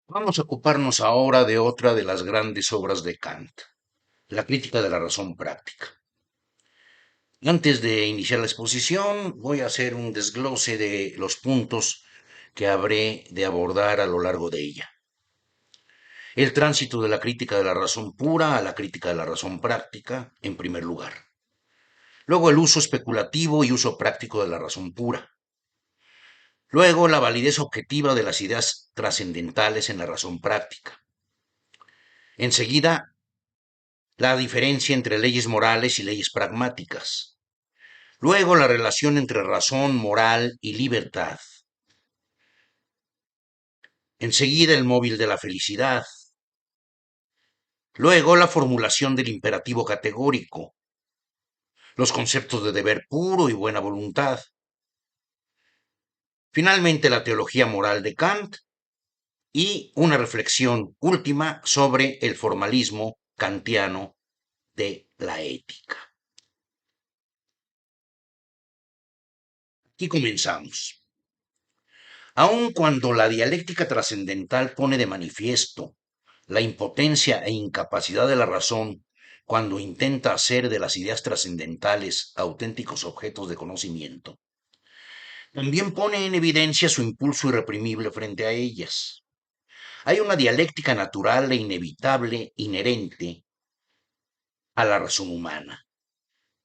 Vamos a ocuparnos ahora de otra de las grandes obras de Kant, la crítica de la razón práctica. Antes de iniciar la exposición, voy a hacer un desglose de los puntos que habré de abordar a lo largo de ella. El tránsito de la crítica de la razón pura a la crítica de la razón práctica, en primer lugar. Luego el uso especulativo y uso práctico de la razón pura. Luego la validez objetiva de las ideas trascendentales en la razón práctica. Enseguida, la diferencia entre leyes morales y leyes pragmáticas. Luego, la relación entre razón, moral y libertad. Enseguida, el móvil de la felicidad. Luego, la formulación del imperativo categórico. Los conceptos de deber puro y buena voluntad. Finalmente, la teología moral de Kant y una reflexión última sobre el formalismo kantiano de la ética. Aquí comenzamos. Aun cuando la dialéctica trascendental pone de manifiesto la impotencia e incapacidad de la razón cuando intenta hacer de las ideas trascendentales auténticos objetos de conocimiento, también pone en evidencia su impulso irreprimible frente a ellas. Hay una dialéctica natural e inevitable inherente a la razón humana.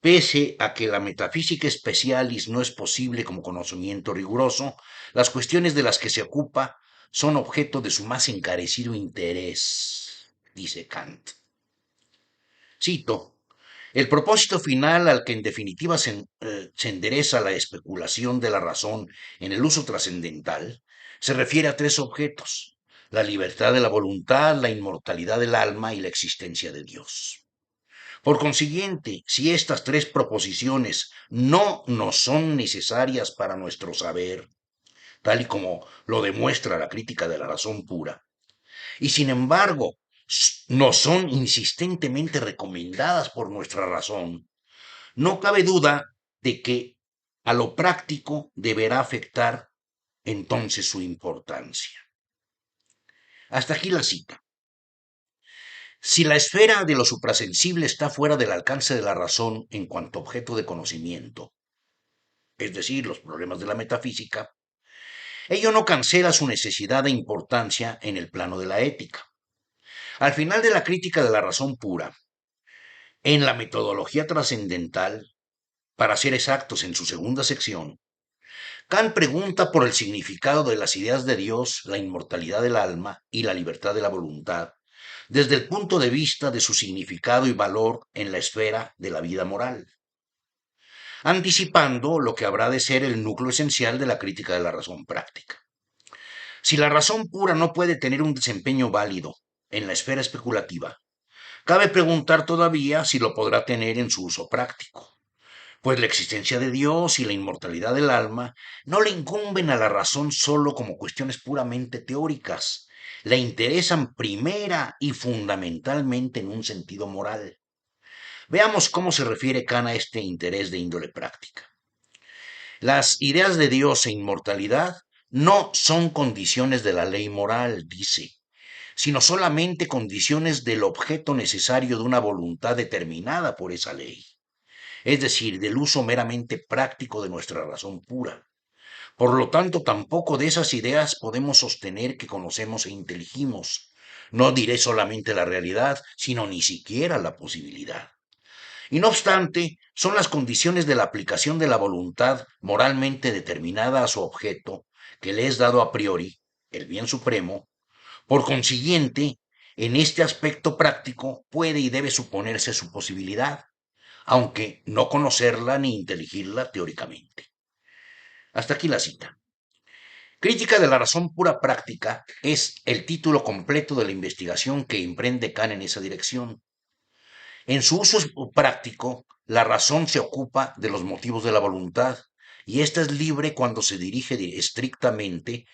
Pese a que la metafísica specialis no es posible como conocimiento riguroso, las cuestiones de las que se ocupa son objeto de su más encarecido interés, dice Kant. Cito, el propósito final al que en definitiva se endereza la especulación de la razón en el uso trascendental se refiere a tres objetos: la libertad de la voluntad, la inmortalidad del alma y la existencia de Dios. Por consiguiente, si estas tres proposiciones no nos son necesarias para nuestro saber, tal y como lo demuestra la crítica de la razón pura, y sin embargo nos son insistentemente recomendadas por nuestra razón, no cabe duda de que a lo práctico deberá afectar entonces su importancia. Hasta aquí la cita. Si la esfera de lo suprasensible está fuera del alcance de la razón en cuanto objeto de conocimiento, es decir, los problemas de la metafísica, ello no cancela su necesidad de importancia en el plano de la ética. Al final de la crítica de la razón pura, en la metodología trascendental, para ser exactos en su segunda sección, Kant pregunta por el significado de las ideas de Dios, la inmortalidad del alma y la libertad de la voluntad, desde el punto de vista de su significado y valor en la esfera de la vida moral, anticipando lo que habrá de ser el núcleo esencial de la crítica de la razón práctica. Si la razón pura no puede tener un desempeño válido en la esfera especulativa, cabe preguntar todavía si lo podrá tener en su uso práctico, pues la existencia de Dios y la inmortalidad del alma no le incumben a la razón solo como cuestiones puramente teóricas, le interesan primera y fundamentalmente en un sentido moral. Veamos cómo se refiere Kant a este interés de índole práctica. Las ideas de Dios e inmortalidad no son condiciones de la ley moral, dice, sino solamente condiciones del objeto necesario de una voluntad determinada por esa ley, es decir, del uso meramente práctico de nuestra razón pura. Por lo tanto, tampoco de esas ideas podemos sostener que conocemos e inteligimos. No diré solamente la realidad, sino ni siquiera la posibilidad. Y no obstante, son las condiciones de la aplicación de la voluntad moralmente determinada a su objeto que le es dado a priori, el bien supremo. Por consiguiente, en este aspecto práctico puede y debe suponerse su posibilidad, aunque no conocerla ni inteligirla teóricamente. Hasta aquí la cita. Crítica de la razón pura práctica es el título completo de la investigación que emprende Kant en esa dirección. En su uso práctico, la razón se ocupa de los motivos de la voluntad, y ésta es libre cuando se dirige estrictamente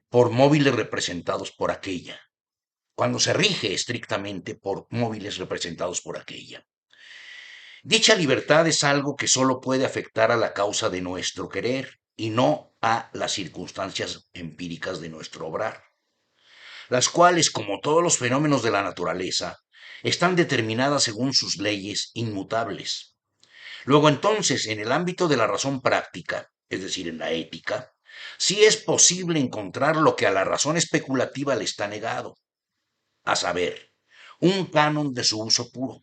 por móviles representados por aquella, cuando se rige estrictamente por móviles representados por aquella. Dicha libertad es algo que solo puede afectar a la causa de nuestro querer y no a las circunstancias empíricas de nuestro obrar. las cuales, como todos los fenómenos de la naturaleza, están determinadas según sus leyes inmutables. Luego entonces, en el ámbito de la razón práctica, es decir, en la ética, sí es posible encontrar lo que a la razón especulativa le está negado, a saber, un canon de su uso puro.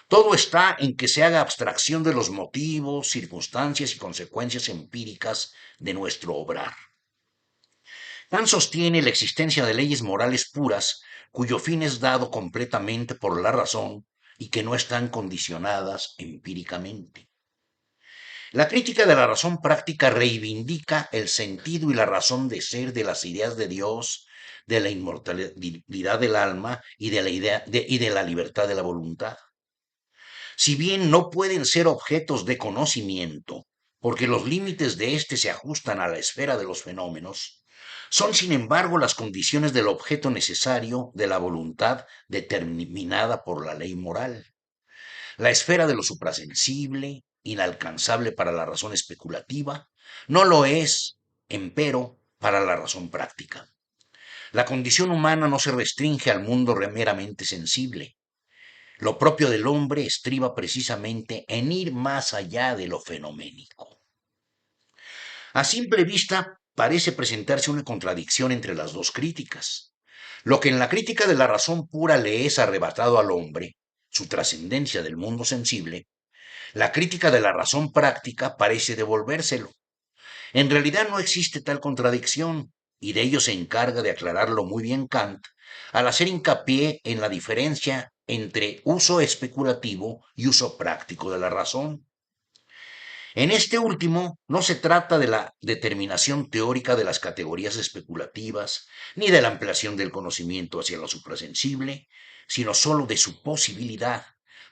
Todo está en que se haga abstracción de los motivos, circunstancias y consecuencias empíricas de nuestro obrar. Kant sostiene la existencia de leyes morales puras cuyo fin es dado completamente por la razón y que no están condicionadas empíricamente. La crítica de la razón práctica reivindica el sentido y la razón de ser de las ideas de Dios, de la inmortalidad del alma y de la libertad de la voluntad. Si bien no pueden ser objetos de conocimiento, porque los límites de éste se ajustan a la esfera de los fenómenos, son sin embargo las condiciones del objeto necesario de la voluntad determinada por la ley moral. La esfera de lo suprasensible, inalcanzable para la razón especulativa, no lo es, empero, para la razón práctica. La condición humana no se restringe al mundo meramente sensible. Lo propio del hombre estriba precisamente en ir más allá de lo fenoménico. A simple vista parece presentarse una contradicción entre las dos críticas. Lo que en la crítica de la razón pura le es arrebatado al hombre, su trascendencia del mundo sensible, la crítica de la razón práctica parece devolvérselo. En realidad no existe tal contradicción, y de ello se encarga de aclararlo muy bien Kant, al hacer hincapié en la diferencia entre uso especulativo y uso práctico de la razón. En este último, no se trata de la determinación teórica de las categorías especulativas, ni de la ampliación del conocimiento hacia lo suprasensible, sino sólo de su posibilidad,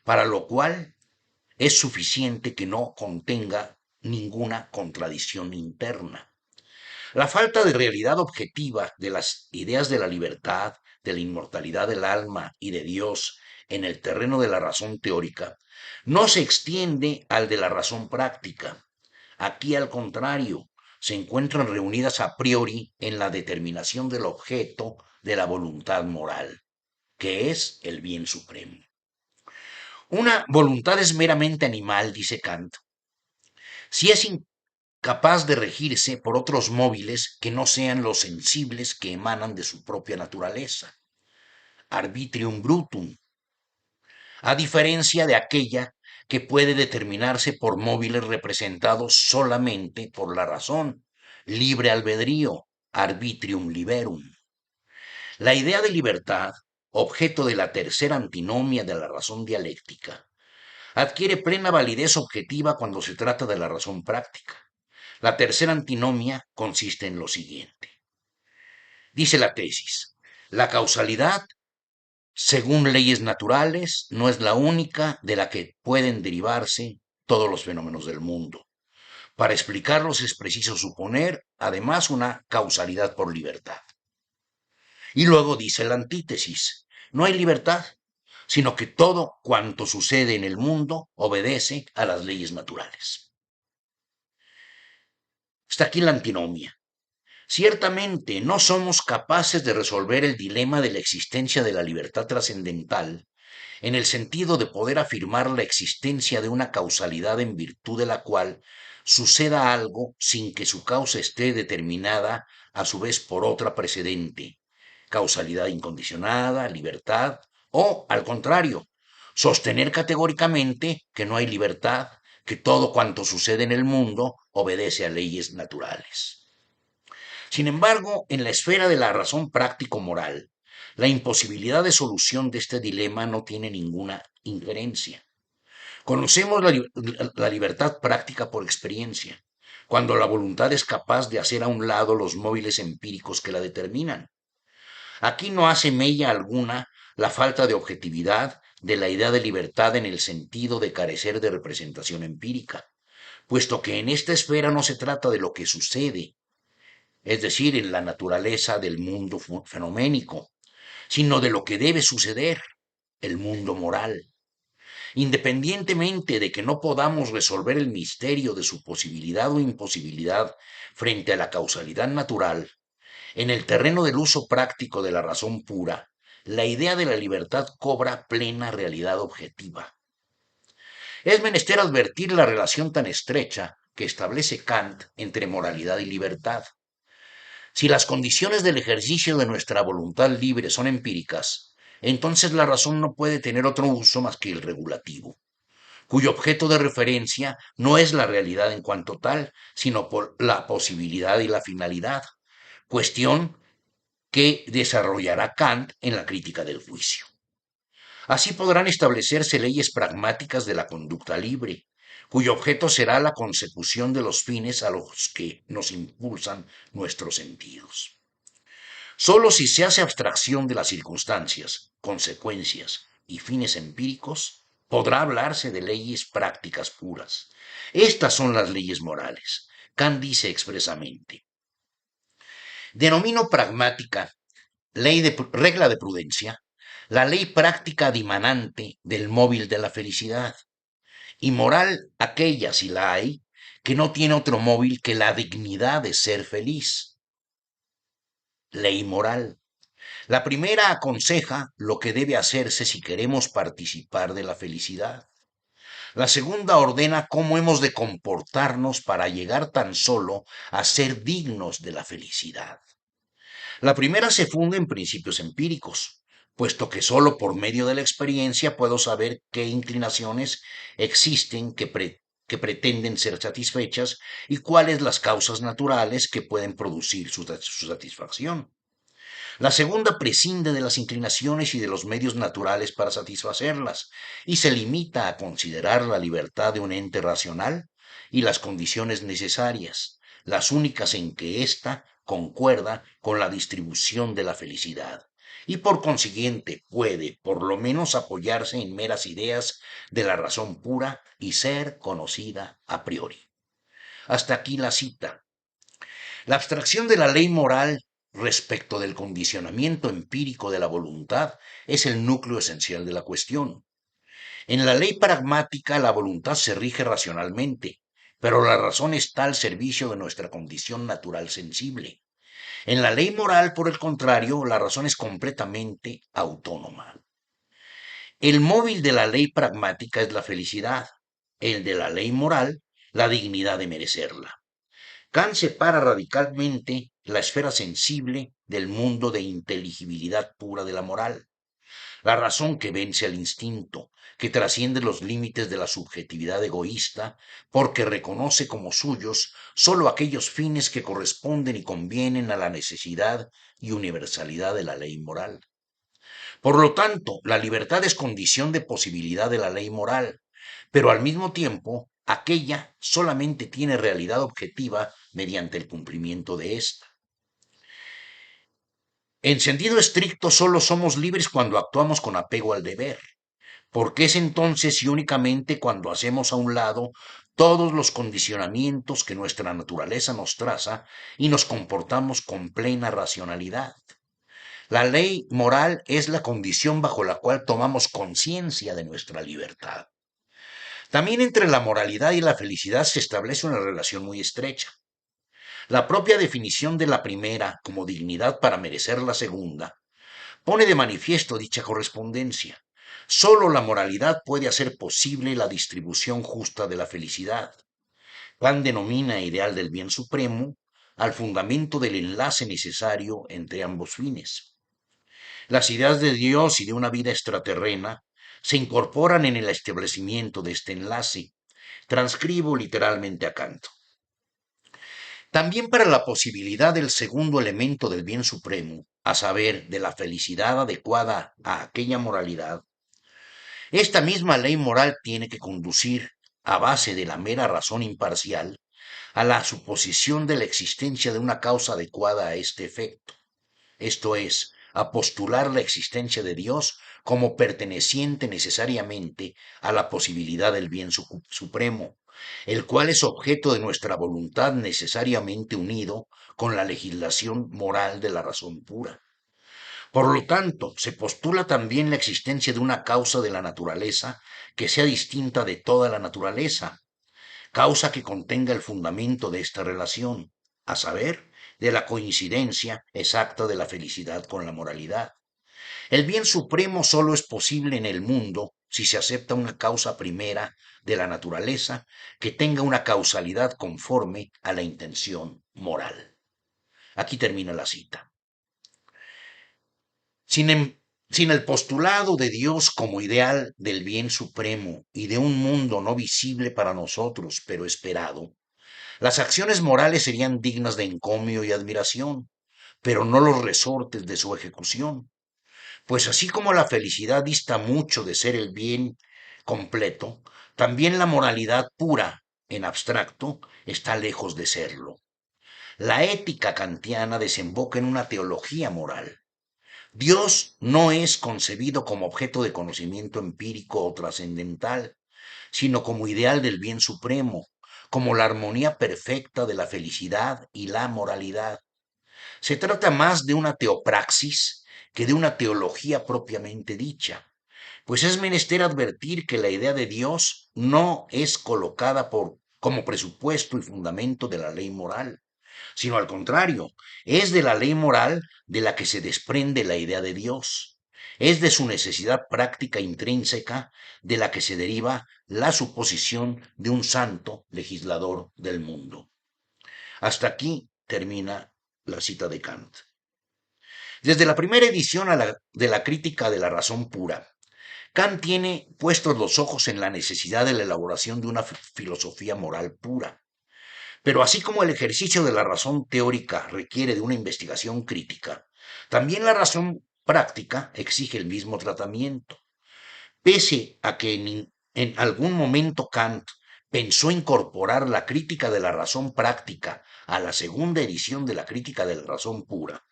para lo cual es suficiente que no contenga ninguna contradicción interna. La falta de realidad objetiva de las ideas de la libertad, de la inmortalidad del alma y de Dios en el terreno de la razón teórica no se extiende al de la razón práctica. Aquí, al contrario, se encuentran reunidas a priori en la determinación del objeto de la voluntad moral, que es el bien supremo. Una voluntad es meramente animal, dice Kant, si es capaz de regirse por otros móviles que no sean los sensibles que emanan de su propia naturaleza, arbitrium brutum, a diferencia de aquella que puede determinarse por móviles representados solamente por la razón, libre albedrío, arbitrium liberum. La idea de libertad, objeto de la tercera antinomia de la razón dialéctica, adquiere plena validez objetiva cuando se trata de la razón práctica. La tercera antinomia consiste en lo siguiente. Dice la tesis, la causalidad, según leyes naturales, no es la única de la que pueden derivarse todos los fenómenos del mundo. Para explicarlos es preciso suponer, además, una causalidad por libertad. Y luego dice la antítesis, no hay libertad, sino que todo cuanto sucede en el mundo obedece a las leyes naturales. Está aquí la antinomia. Ciertamente no somos capaces de resolver el dilema de la existencia de la libertad trascendental en el sentido de poder afirmar la existencia de una causalidad en virtud de la cual suceda algo sin que su causa esté determinada a su vez por otra precedente, causalidad incondicionada, libertad, o, al contrario, sostener categóricamente que no hay libertad, que todo cuanto sucede en el mundo obedece a leyes naturales. Sin embargo, en la esfera de la razón práctico-moral, la imposibilidad de solución de este dilema no tiene ninguna injerencia. Conocemos la libertad práctica por experiencia, cuando la voluntad es capaz de hacer a un lado los móviles empíricos que la determinan. Aquí no hace mella alguna la falta de objetividad de la idea de libertad en el sentido de carecer de representación empírica, puesto que en esta esfera no se trata de lo que sucede, es decir, en la naturaleza del mundo fenoménico, sino de lo que debe suceder, el mundo moral. Independientemente de que no podamos resolver el misterio de su posibilidad o imposibilidad frente a la causalidad natural, En el terreno del uso práctico de la razón pura, la idea de la libertad cobra plena realidad objetiva. Es menester advertir la relación tan estrecha que establece Kant entre moralidad y libertad. Si las condiciones del ejercicio de nuestra voluntad libre son empíricas, entonces la razón no puede tener otro uso más que el regulativo, cuyo objeto de referencia no es la realidad en cuanto tal, sino por la posibilidad y la finalidad, cuestión que desarrollará Kant en la crítica del juicio. Así podrán establecerse leyes pragmáticas de la conducta libre, cuyo objeto será la consecución de los fines a los que nos impulsan nuestros sentidos. Solo si se hace abstracción de las circunstancias, consecuencias y fines empíricos, podrá hablarse de leyes prácticas puras. Estas son las leyes morales. Kant dice expresamente: denomino pragmática, regla de prudencia, la ley práctica dimanante del móvil de la felicidad, y moral aquella, si la hay, que no tiene otro móvil que la dignidad de ser feliz. Ley moral. La primera aconseja lo que debe hacerse si queremos participar de la felicidad. La segunda ordena cómo hemos de comportarnos para llegar tan solo a ser dignos de la felicidad. La primera se funda en principios empíricos, puesto que sólo por medio de la experiencia puedo saber qué inclinaciones existen que pretenden ser satisfechas y cuáles las causas naturales que pueden producir su satisfacción. La segunda prescinde de las inclinaciones y de los medios naturales para satisfacerlas, y se limita a considerar la libertad de un ente racional y las condiciones necesarias, las únicas en que ésta concuerda con la distribución de la felicidad, y por consiguiente puede, por lo menos, apoyarse en meras ideas de la razón pura y ser conocida a priori. Hasta aquí la cita. La abstracción de la ley moral respecto del condicionamiento empírico de la voluntad es el núcleo esencial de la cuestión. En la ley pragmática la voluntad se rige racionalmente, pero la razón está al servicio de nuestra condición natural sensible. En la ley moral, por el contrario, la razón es completamente autónoma. El móvil de la ley pragmática es la felicidad, el de la ley moral, la dignidad de merecerla. Kant separa radicalmente la esfera sensible del mundo de inteligibilidad pura de la moral, la razón que vence al instinto, que trasciende los límites de la subjetividad egoísta, porque reconoce como suyos sólo aquellos fines que corresponden y convienen a la necesidad y universalidad de la ley moral. Por lo tanto, la libertad es condición de posibilidad de la ley moral, pero al mismo tiempo, aquella solamente tiene realidad objetiva mediante el cumplimiento de ésta. En sentido estricto, solo somos libres cuando actuamos con apego al deber, porque es entonces y únicamente cuando hacemos a un lado todos los condicionamientos que nuestra naturaleza nos traza y nos comportamos con plena racionalidad. La ley moral es la condición bajo la cual tomamos conciencia de nuestra libertad. También entre la moralidad y la felicidad se establece una relación muy estrecha. La propia definición de la primera como dignidad para merecer la segunda pone de manifiesto dicha correspondencia. Solo la moralidad puede hacer posible la distribución justa de la felicidad. Kant denomina ideal del bien supremo al fundamento del enlace necesario entre ambos fines. Las ideas de Dios y de una vida extraterrena se incorporan en el establecimiento de este enlace. Transcribo literalmente a Kant. También para la posibilidad del segundo elemento del bien supremo, a saber, de la felicidad adecuada a aquella moralidad, esta misma ley moral tiene que conducir, a base de la mera razón imparcial, a la suposición de la existencia de una causa adecuada a este efecto, esto es, a postular la existencia de Dios como perteneciente necesariamente a la posibilidad del bien supremo, el cual es objeto de nuestra voluntad necesariamente unido con la legislación moral de la razón pura. Por lo tanto, se postula también la existencia de una causa de la naturaleza que sea distinta de toda la naturaleza, causa que contenga el fundamento de esta relación, a saber, de la coincidencia exacta de la felicidad con la moralidad. El bien supremo solo es posible en el mundo si se acepta una causa primera de la naturaleza que tenga una causalidad conforme a la intención moral. Aquí termina la cita. Sin, sin el postulado de Dios como ideal del bien supremo y de un mundo no visible para nosotros, pero esperado, las acciones morales serían dignas de encomio y admiración, pero no los resortes de su ejecución. Pues así como la felicidad dista mucho de ser el bien completo, también la moralidad pura, en abstracto, está lejos de serlo. La ética kantiana desemboca en una teología moral. Dios no es concebido como objeto de conocimiento empírico o trascendental, sino como ideal del bien supremo, como la armonía perfecta de la felicidad y la moralidad. Se trata más de una teopraxis que de una teología propiamente dicha, pues es menester advertir que la idea de Dios no es colocada como presupuesto y fundamento de la ley moral, sino al contrario, es de la ley moral de la que se desprende la idea de Dios. Es de su necesidad práctica intrínseca de la que se deriva la suposición de un santo legislador del mundo. Hasta aquí termina la cita de Kant. Desde la primera edición de la crítica de la razón pura, Kant tiene puestos los ojos en la necesidad de la elaboración de una filosofía moral pura. Pero así como el ejercicio de la razón teórica requiere de una investigación crítica, también la razón práctica exige el mismo tratamiento. Pese a que en algún momento Kant pensó incorporar la crítica de la razón práctica a la segunda edición de la crítica de la razón pura,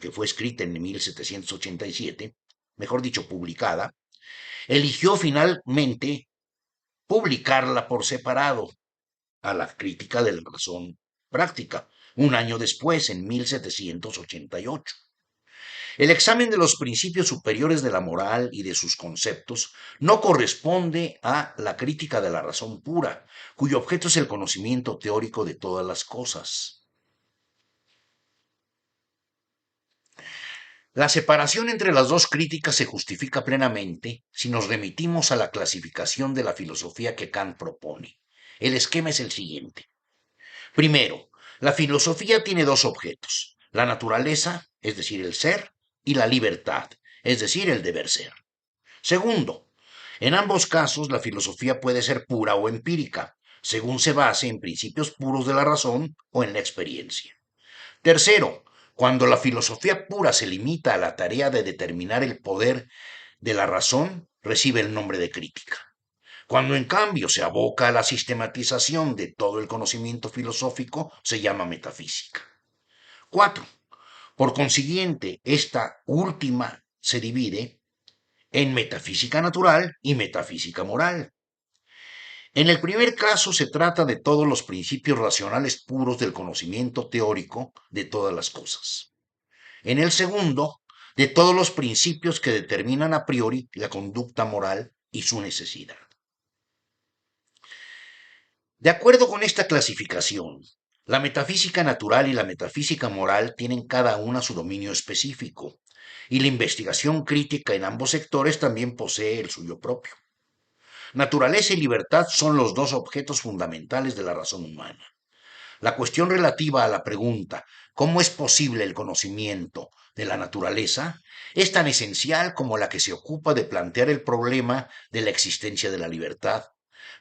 que fue escrita en 1787, mejor dicho, publicada, eligió finalmente publicarla por separado a la crítica de la razón práctica, un año después, en 1788. El examen de los principios superiores de la moral y de sus conceptos no corresponde a la crítica de la razón pura, cuyo objeto es el conocimiento teórico de todas las cosas. La separación entre las dos críticas se justifica plenamente si nos remitimos a la clasificación de la filosofía que Kant propone. El esquema es el siguiente. Primero, la filosofía tiene dos objetos, la naturaleza, es decir, el ser, y la libertad, es decir, el deber ser. Segundo, en ambos casos la filosofía puede ser pura o empírica, según se base en principios puros de la razón o en la experiencia. Tercero, cuando la filosofía pura se limita a la tarea de determinar el poder de la razón, recibe el nombre de crítica. Cuando en cambio se aboca a la sistematización de todo el conocimiento filosófico, se llama metafísica. 4. Por consiguiente, esta última se divide en metafísica natural y metafísica moral. En el primer caso se trata de todos los principios racionales puros del conocimiento teórico de todas las cosas. En el segundo, de todos los principios que determinan a priori la conducta moral y su necesidad. De acuerdo con esta clasificación, la metafísica natural y la metafísica moral tienen cada una su dominio específico, y la investigación crítica en ambos sectores también posee el suyo propio. Naturaleza y libertad son los dos objetos fundamentales de la razón humana. La cuestión relativa a la pregunta ¿cómo es posible el conocimiento de la naturaleza? Es tan esencial como la que se ocupa de plantear el problema de la existencia de la libertad,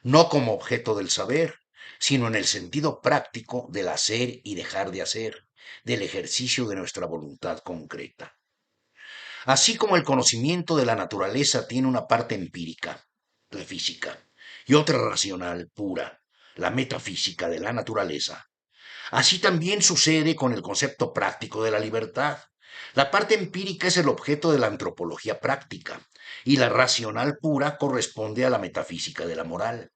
no como objeto del saber, sino en el sentido práctico del hacer y dejar de hacer, del ejercicio de nuestra voluntad concreta. Así como el conocimiento de la naturaleza tiene una parte empírica, la física, y otra racional, pura, la metafísica de la naturaleza, así también sucede con el concepto práctico de la libertad. La parte empírica es el objeto de la antropología práctica y la racional pura corresponde a la metafísica de la moral.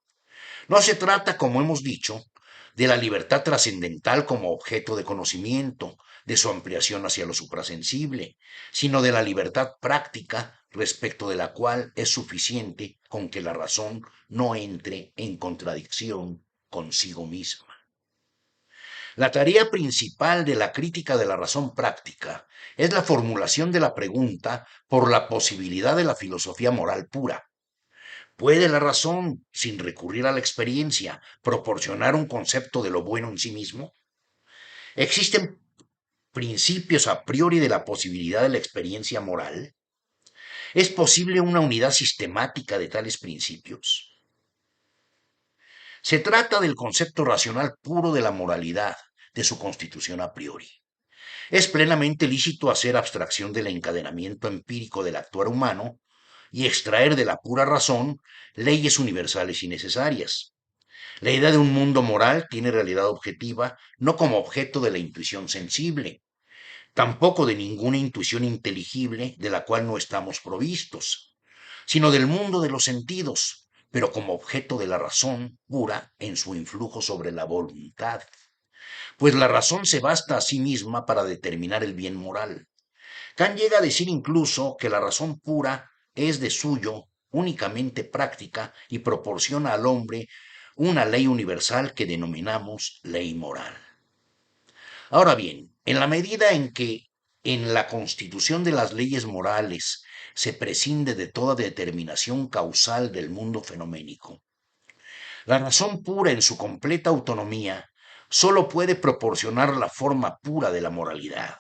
No se trata, como hemos dicho, de la libertad trascendental como objeto de conocimiento, de su ampliación hacia lo suprasensible, sino de la libertad práctica respecto de la cual es suficiente con que la razón no entre en contradicción consigo misma. La tarea principal de la crítica de la razón práctica es la formulación de la pregunta por la posibilidad de la filosofía moral pura. ¿Puede la razón, sin recurrir a la experiencia, proporcionar un concepto de lo bueno en sí mismo? ¿Existen principios a priori de la posibilidad de la experiencia moral? ¿Es posible una unidad sistemática de tales principios? Se trata del concepto racional puro de la moralidad, de su constitución a priori. Es plenamente lícito hacer abstracción del encadenamiento empírico del actuar humano y extraer de la pura razón leyes universales y necesarias. La idea de un mundo moral tiene realidad objetiva no como objeto de la intuición sensible, tampoco de ninguna intuición inteligible de la cual no estamos provistos, sino del mundo de los sentidos, pero como objeto de la razón pura en su influjo sobre la voluntad, pues la razón se basta a sí misma para determinar el bien moral. Kant llega a decir incluso que la razón pura es de suyo únicamente práctica y proporciona al hombre una ley universal que denominamos ley moral. Ahora bien, en la medida en que en la constitución de las leyes morales se prescinde de toda determinación causal del mundo fenoménico, la razón pura en su completa autonomía solo puede proporcionar la forma pura de la moralidad.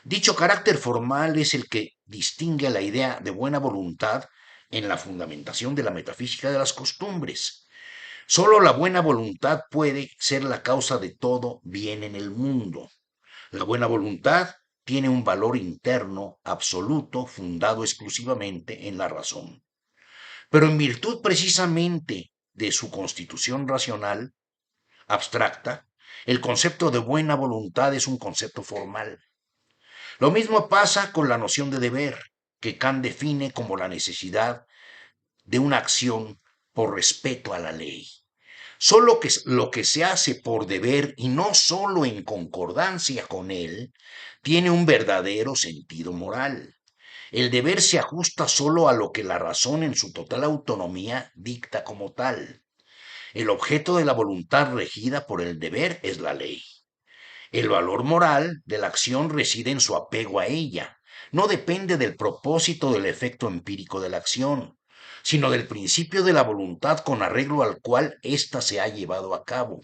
Dicho carácter formal es el que distingue la idea de buena voluntad en la fundamentación de la metafísica de las costumbres. Solo la buena voluntad puede ser la causa de todo bien en el mundo. La buena voluntad tiene un valor interno absoluto fundado exclusivamente en la razón. Pero en virtud precisamente de su constitución racional, abstracta, el concepto de buena voluntad es un concepto formal. Lo mismo pasa con la noción de deber, que Kant define como la necesidad de una acción por respeto a la ley. Solo que lo que se hace por deber y no solo en concordancia con él, tiene un verdadero sentido moral. El deber se ajusta solo a lo que la razón en su total autonomía dicta como tal. El objeto de la voluntad regida por el deber es la ley. El valor moral de la acción reside en su apego a ella. No depende del propósito del efecto empírico de la acción, sino del principio de la voluntad con arreglo al cual ésta se ha llevado a cabo.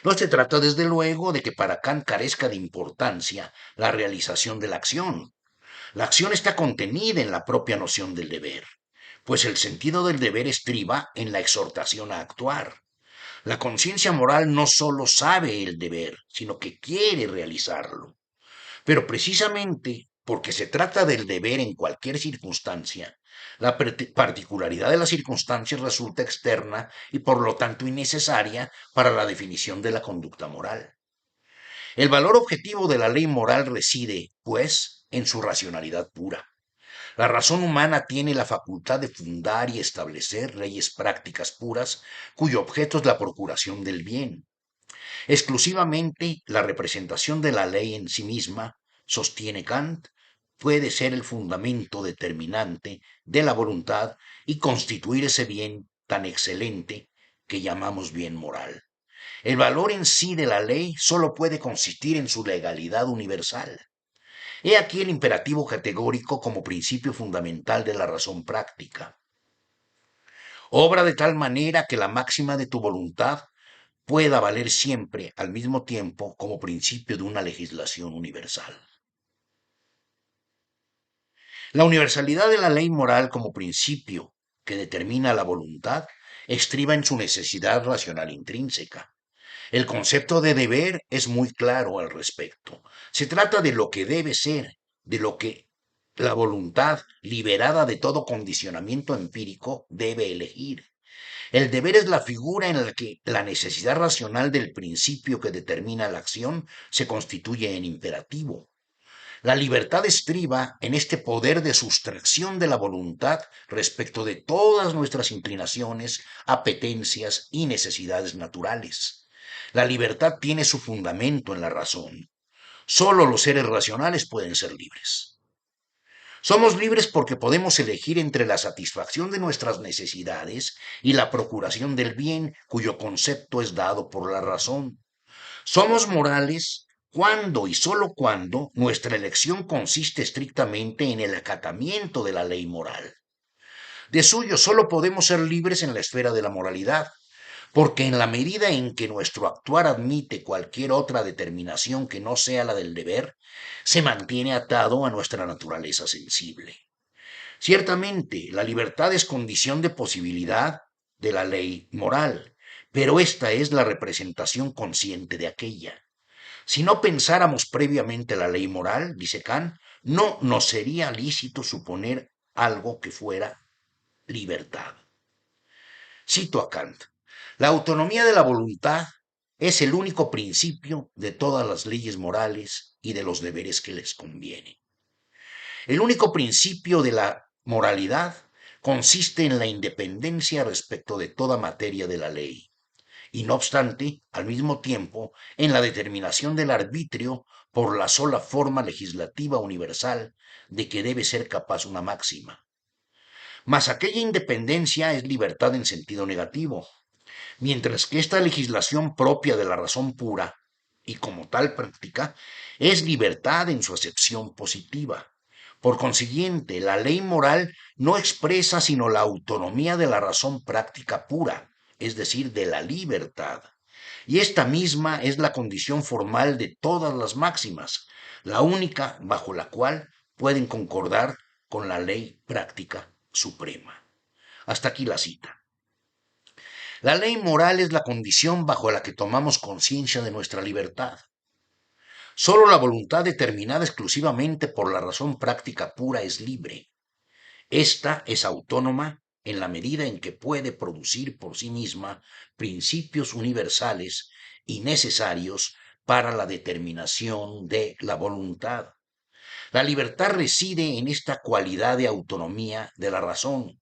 No se trata, desde luego, de que para Kant carezca de importancia la realización de la acción. La acción está contenida en la propia noción del deber, pues el sentido del deber estriba en la exhortación a actuar. La conciencia moral no solo sabe el deber, sino que quiere realizarlo. Pero precisamente porque se trata del deber en cualquier circunstancia, la particularidad de las circunstancias resulta externa y por lo tanto innecesaria para la definición de la conducta moral. El valor objetivo de la ley moral reside, pues, en su racionalidad pura. La razón humana tiene la facultad de fundar y establecer leyes prácticas puras cuyo objeto es la procuración del bien. Exclusivamente la representación de la ley en sí misma, sostiene Kant, puede ser el fundamento determinante de la voluntad y constituir ese bien tan excelente que llamamos bien moral. El valor en sí de la ley solo puede consistir en su legalidad universal. He aquí el imperativo categórico como principio fundamental de la razón práctica. Obra de tal manera que la máxima de tu voluntad pueda valer siempre al mismo tiempo como principio de una legislación universal. La universalidad de la ley moral como principio que determina la voluntad estriba en su necesidad racional intrínseca. El concepto de deber es muy claro al respecto. Se trata de lo que debe ser, de lo que la voluntad, liberada de todo condicionamiento empírico, debe elegir. El deber es la figura en la que la necesidad racional del principio que determina la acción se constituye en imperativo. La libertad estriba en este poder de sustracción de la voluntad respecto de todas nuestras inclinaciones, apetencias y necesidades naturales. La libertad tiene su fundamento en la razón. Solo los seres racionales pueden ser libres. Somos libres porque podemos elegir entre la satisfacción de nuestras necesidades y la procuración del bien cuyo concepto es dado por la razón. Somos morales cuando y sólo cuando nuestra elección consiste estrictamente en el acatamiento de la ley moral. De suyo, solo podemos ser libres en la esfera de la moralidad, porque en la medida en que nuestro actuar admite cualquier otra determinación que no sea la del deber, se mantiene atado a nuestra naturaleza sensible. Ciertamente, la libertad es condición de posibilidad de la ley moral, pero esta es la representación consciente de aquella. Si no pensáramos previamente la ley moral, dice Kant, no nos sería lícito suponer algo que fuera libertad. Cito a Kant. La autonomía de la voluntad es el único principio de todas las leyes morales y de los deberes que les convienen. El único principio de la moralidad consiste en la independencia respecto de toda materia de la ley, y no obstante, al mismo tiempo, en la determinación del arbitrio por la sola forma legislativa universal de que debe ser capaz una máxima. Mas aquella independencia es libertad en sentido negativo, mientras que esta legislación propia de la razón pura, y como tal práctica, es libertad en su acepción positiva. Por consiguiente, la ley moral no expresa sino la autonomía de la razón práctica pura, es decir, de la libertad. Y esta misma es la condición formal de todas las máximas, la única bajo la cual pueden concordar con la ley práctica suprema. Hasta aquí la cita. La ley moral es la condición bajo la que tomamos conciencia de nuestra libertad. Solo la voluntad determinada exclusivamente por la razón práctica pura es libre. Esta es autónoma en la medida en que puede producir por sí misma principios universales y necesarios para la determinación de la voluntad. La libertad reside en esta cualidad de autonomía de la razón,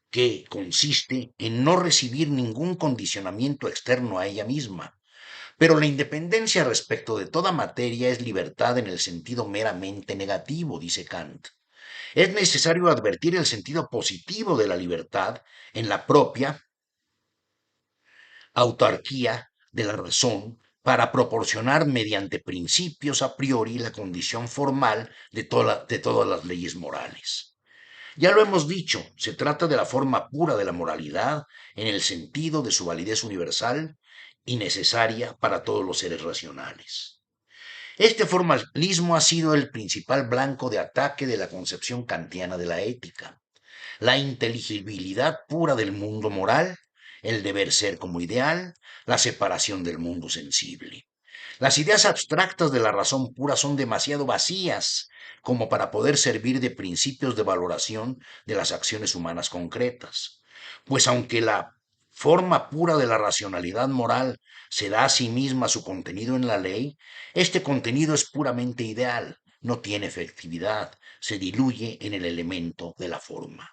que consiste en no recibir ningún condicionamiento externo a ella misma. Pero la independencia respecto de toda materia es libertad en el sentido meramente negativo, dice Kant. Es necesario advertir el sentido positivo de la libertad en la propia autarquía de la razón para proporcionar mediante principios a priori la condición formal de todas las leyes morales. Ya lo hemos dicho, se trata de la forma pura de la moralidad en el sentido de su validez universal y necesaria para todos los seres racionales. Este formalismo ha sido el principal blanco de ataque de la concepción kantiana de la ética. La inteligibilidad pura del mundo moral, el deber ser como ideal, la separación del mundo sensible. Las ideas abstractas de la razón pura son demasiado vacías como para poder servir de principios de valoración de las acciones humanas concretas. Pues aunque la forma pura de la racionalidad moral se da a sí misma su contenido en la ley, este contenido es puramente ideal, no tiene efectividad, se diluye en el elemento de la forma.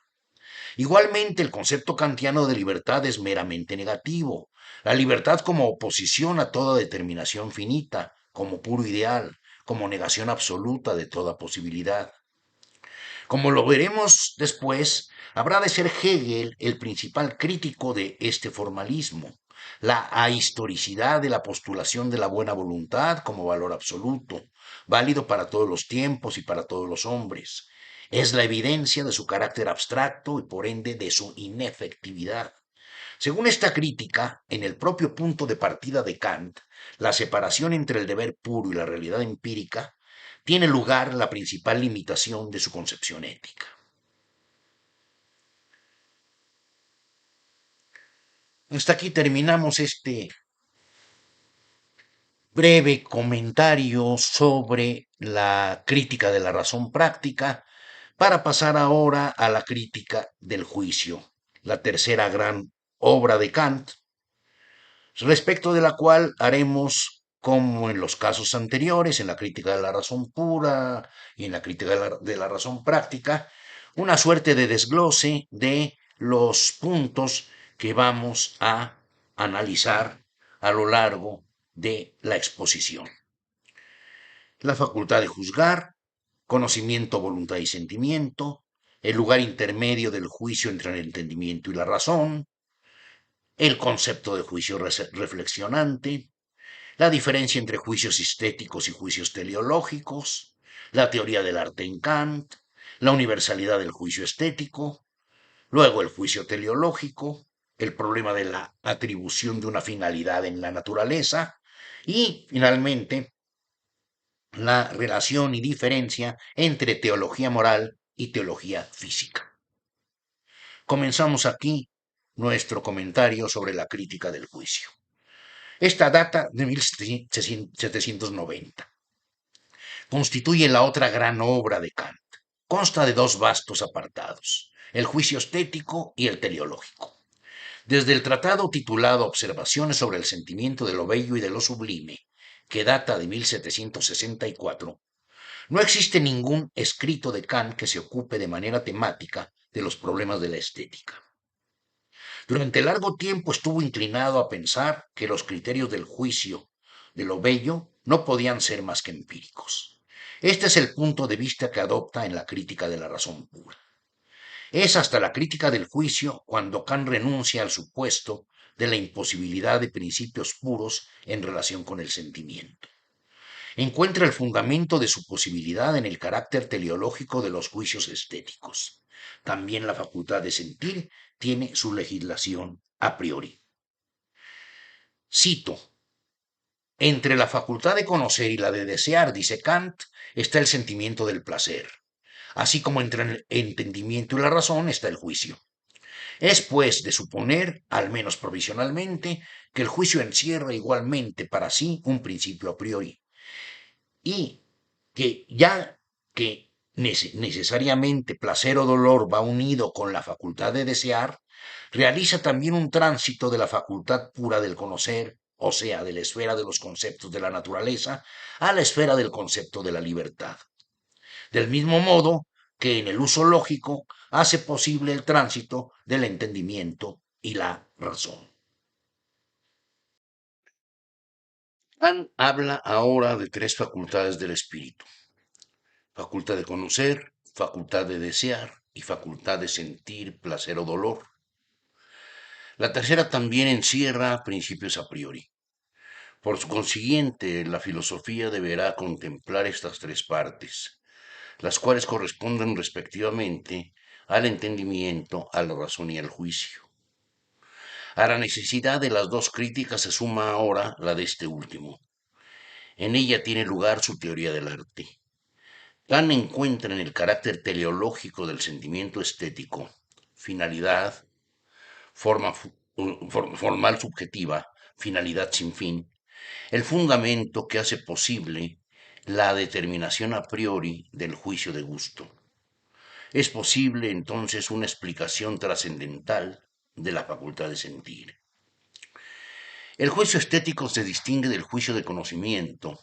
Igualmente, el concepto kantiano de libertad es meramente negativo. La libertad como oposición a toda determinación finita, como puro ideal, como negación absoluta de toda posibilidad. Como lo veremos después, habrá de ser Hegel el principal crítico de este formalismo, la ahistoricidad de la postulación de la buena voluntad como valor absoluto, válido para todos los tiempos y para todos los hombres. Es la evidencia de su carácter abstracto y por ende de su inefectividad. Según esta crítica, en el propio punto de partida de Kant, la separación entre el deber puro y la realidad empírica tiene lugar la principal limitación de su concepción ética. Hasta aquí terminamos este breve comentario sobre la crítica de la razón práctica para pasar ahora a la crítica del juicio, la tercera gran obra de Kant, respecto de la cual haremos, como en los casos anteriores, en la crítica de la razón pura y en la crítica de la razón práctica, una suerte de desglose de los puntos que vamos a analizar a lo largo de la exposición. La facultad de juzgar, conocimiento, voluntad y sentimiento, el lugar intermedio del juicio entre el entendimiento y la razón, el concepto de juicio reflexionante, la diferencia entre juicios estéticos y juicios teleológicos, la teoría del arte en Kant, la universalidad del juicio estético, luego el juicio teleológico, el problema de la atribución de una finalidad en la naturaleza y, finalmente, la relación y diferencia entre teología moral y teología física. Comenzamos aquí nuestro comentario sobre la crítica del juicio. Esta data de 1790. Constituye la otra gran obra de Kant. Consta de dos vastos apartados, el juicio estético y el teleológico. Desde el tratado titulado Observaciones sobre el sentimiento de lo bello y de lo sublime, que data de 1764, no existe ningún escrito de Kant que se ocupe de manera temática de los problemas de la estética. Durante largo tiempo estuvo inclinado a pensar que los criterios del juicio de lo bello no podían ser más que empíricos. Este es el punto de vista que adopta en la crítica de la razón pura. Es hasta la crítica del juicio cuando Kant renuncia al supuesto de la imposibilidad de principios puros en relación con el sentimiento. Encuentra el fundamento de su posibilidad en el carácter teleológico de los juicios estéticos. También la facultad de sentir tiene su legislación a priori. Cito: entre la facultad de conocer y la de desear, dice Kant, está el sentimiento del placer, así como entre el entendimiento y la razón está el juicio. Es, pues, de suponer, al menos provisionalmente, que el juicio encierra igualmente para sí un principio a priori, y que ya que necesariamente placer o dolor va unido con la facultad de desear, realiza también un tránsito de la facultad pura del conocer, o sea, de la esfera de los conceptos de la naturaleza, a la esfera del concepto de la libertad. Del mismo modo que en el uso lógico hace posible el tránsito del entendimiento y la razón. Kant habla ahora de tres facultades del espíritu: facultad de conocer, facultad de desear y facultad de sentir placer o dolor. La tercera también encierra principios a priori. Por consiguiente, la filosofía deberá contemplar estas tres partes, las cuales corresponden respectivamente al entendimiento, a la razón y al juicio. A la necesidad de las dos críticas se suma ahora la de este último. En ella tiene lugar su teoría del arte. Kant encuentra en el carácter teleológico del sentimiento estético, finalidad, formal subjetiva, finalidad sin fin, el fundamento que hace posible la determinación a priori del juicio de gusto. Es posible entonces una explicación trascendental de la facultad de sentir. El juicio estético se distingue del juicio de conocimiento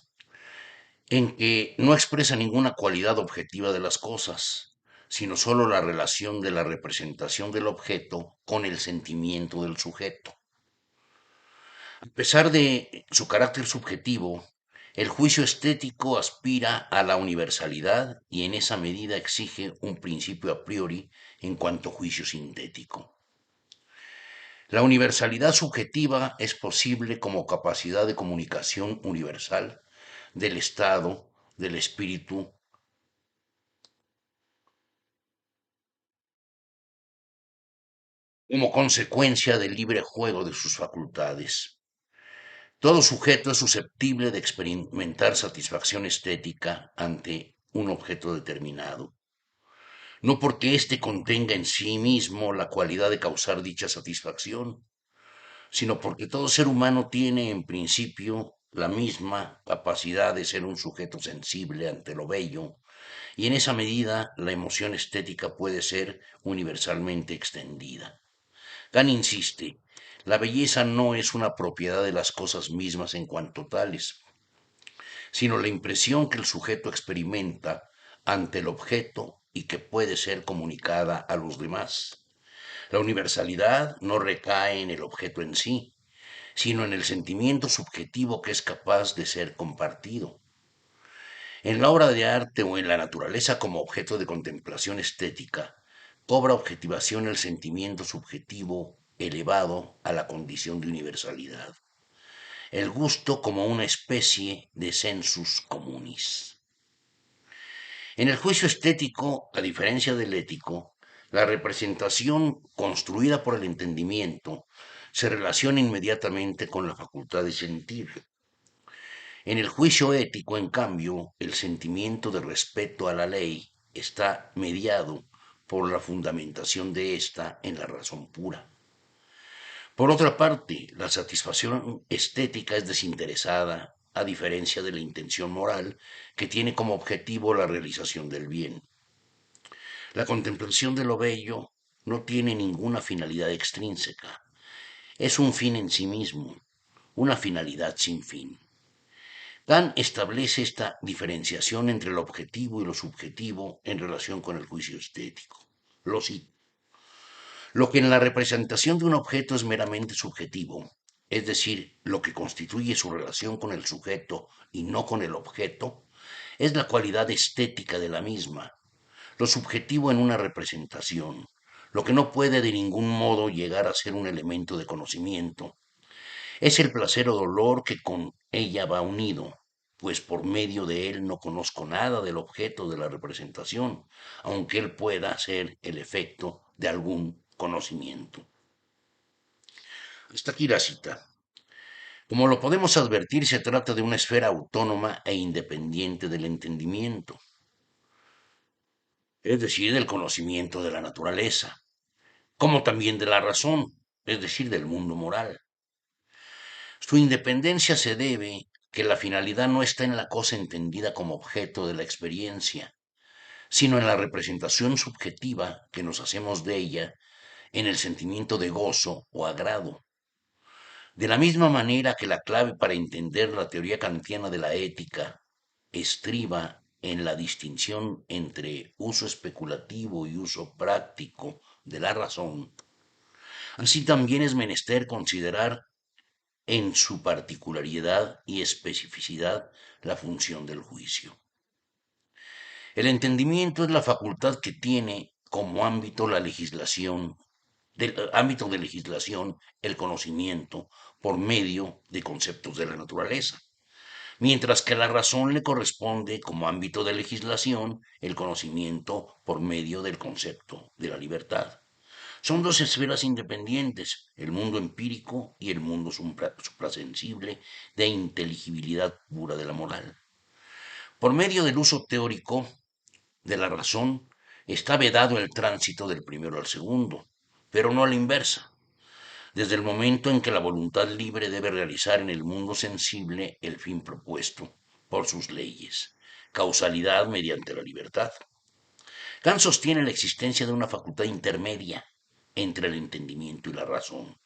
en que no expresa ninguna cualidad objetiva de las cosas, sino sólo la relación de la representación del objeto con el sentimiento del sujeto. A pesar de su carácter subjetivo, el juicio estético aspira a la universalidad y en esa medida exige un principio a priori en cuanto juicio sintético. La universalidad subjetiva es posible como capacidad de comunicación universal del estado del espíritu como consecuencia del libre juego de sus facultades. Todo sujeto es susceptible de experimentar satisfacción estética ante un objeto determinado, no porque éste contenga en sí mismo la cualidad de causar dicha satisfacción, sino porque todo ser humano tiene en principio la misma capacidad de ser un sujeto sensible ante lo bello, y en esa medida la emoción estética puede ser universalmente extendida. Kant insiste: la belleza no es una propiedad de las cosas mismas en cuanto tales, sino la impresión que el sujeto experimenta ante el objeto y que puede ser comunicada a los demás. La universalidad no recae en el objeto en sí, sino en el sentimiento subjetivo que es capaz de ser compartido. En la obra de arte o en la naturaleza como objeto de contemplación estética, cobra objetivación el sentimiento subjetivo elevado a la condición de universalidad. el gusto como una especie de sensus communis. En el juicio estético, a diferencia del ético, la representación construida por el entendimiento se relaciona inmediatamente con la facultad de sentir. En el juicio ético, en cambio, el sentimiento de respeto a la ley está mediado por la fundamentación de ésta en la razón pura. Por otra parte, la satisfacción estética es desinteresada, a diferencia de la intención moral, que tiene como objetivo la realización del bien. La contemplación de lo bello no tiene ninguna finalidad extrínseca, es un fin en sí mismo, una finalidad sin fin. Kant establece esta diferenciación entre lo objetivo y lo subjetivo en relación con el juicio estético. Lo cito. Lo que en la representación de un objeto es meramente subjetivo, es decir, lo que constituye su relación con el sujeto y no con el objeto, es la cualidad estética de la misma, lo subjetivo en una representación, lo que no puede de ningún modo llegar a ser un elemento de conocimiento. Es el placer o dolor que con ella va unido, pues por medio de él no conozco nada del objeto de la representación, aunque él pueda ser el efecto de algún conocimiento. Hasta aquí la cita. Como lo podemos advertir, se trata de una esfera autónoma e independiente del entendimiento, es decir, del conocimiento de la naturaleza, como también de la razón, es decir, del mundo moral. Su independencia se debe que la finalidad no está en la cosa entendida como objeto de la experiencia, sino en la representación subjetiva que nos hacemos de ella en el sentimiento de gozo o agrado. De la misma manera que la clave para entender la teoría kantiana de la ética estriba en la distinción entre uso especulativo y uso práctico de la razón, así también es menester considerar en su particularidad y especificidad la función del juicio. El entendimiento es la facultad que tiene como ámbito la legislación, del ámbito de legislación, el conocimiento por medio de conceptos de la naturaleza, mientras que a la razón le corresponde como ámbito de legislación el conocimiento por medio del concepto de la libertad. Son dos esferas independientes, el mundo empírico y el mundo suprasensible de inteligibilidad pura de la moral. Por medio del uso teórico de la razón, está vedado el tránsito del primero al segundo, pero no a la inversa, desde el momento en que la voluntad libre debe realizar en el mundo sensible el fin propuesto por sus leyes, causalidad mediante la libertad. Kant sostiene la existencia de una facultad intermedia entre el entendimiento y la razón.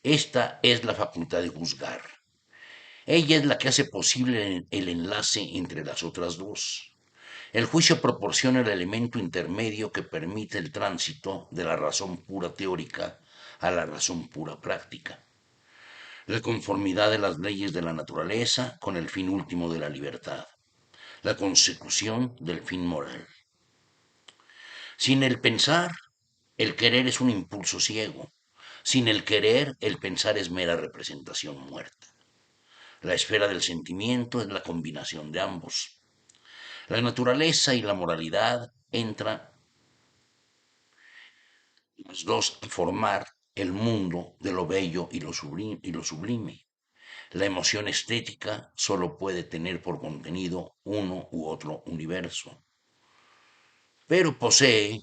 Esta es la facultad de juzgar. Ella es la que hace posible el enlace entre las otras dos. El juicio proporciona el elemento intermedio que permite el tránsito de la razón pura teórica a la razón pura práctica. La conformidad de las leyes de la naturaleza con el fin último de la libertad. La consecución del fin moral. Sin el pensar, el querer es un impulso ciego. Sin el querer, el pensar es mera representación muerta. La esfera del sentimiento es la combinación de ambos. La naturaleza y la moralidad entran las dos a formar el mundo de lo bello y lo sublime. La emoción estética solo puede tener por contenido uno u otro universo, pero posee,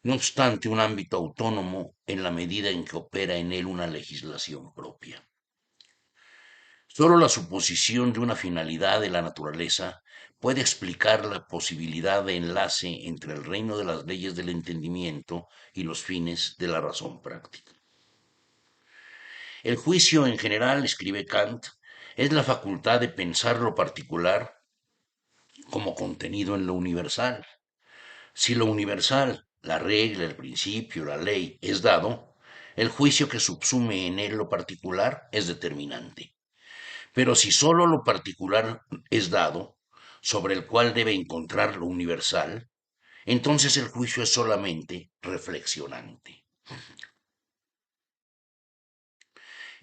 no obstante, un ámbito autónomo en la medida en que opera en él una legislación propia. Solo la suposición de una finalidad de la naturaleza puede explicar la posibilidad de enlace entre el reino de las leyes del entendimiento y los fines de la razón práctica. El juicio en general, escribe Kant, es la facultad de pensar lo particular como contenido en lo universal. Si lo universal, la regla, el principio, la ley, es dado, el juicio que subsume en él lo particular es determinante. Pero si sólo lo particular es dado, sobre el cual debe encontrar lo universal, entonces el juicio es solamente reflexionante.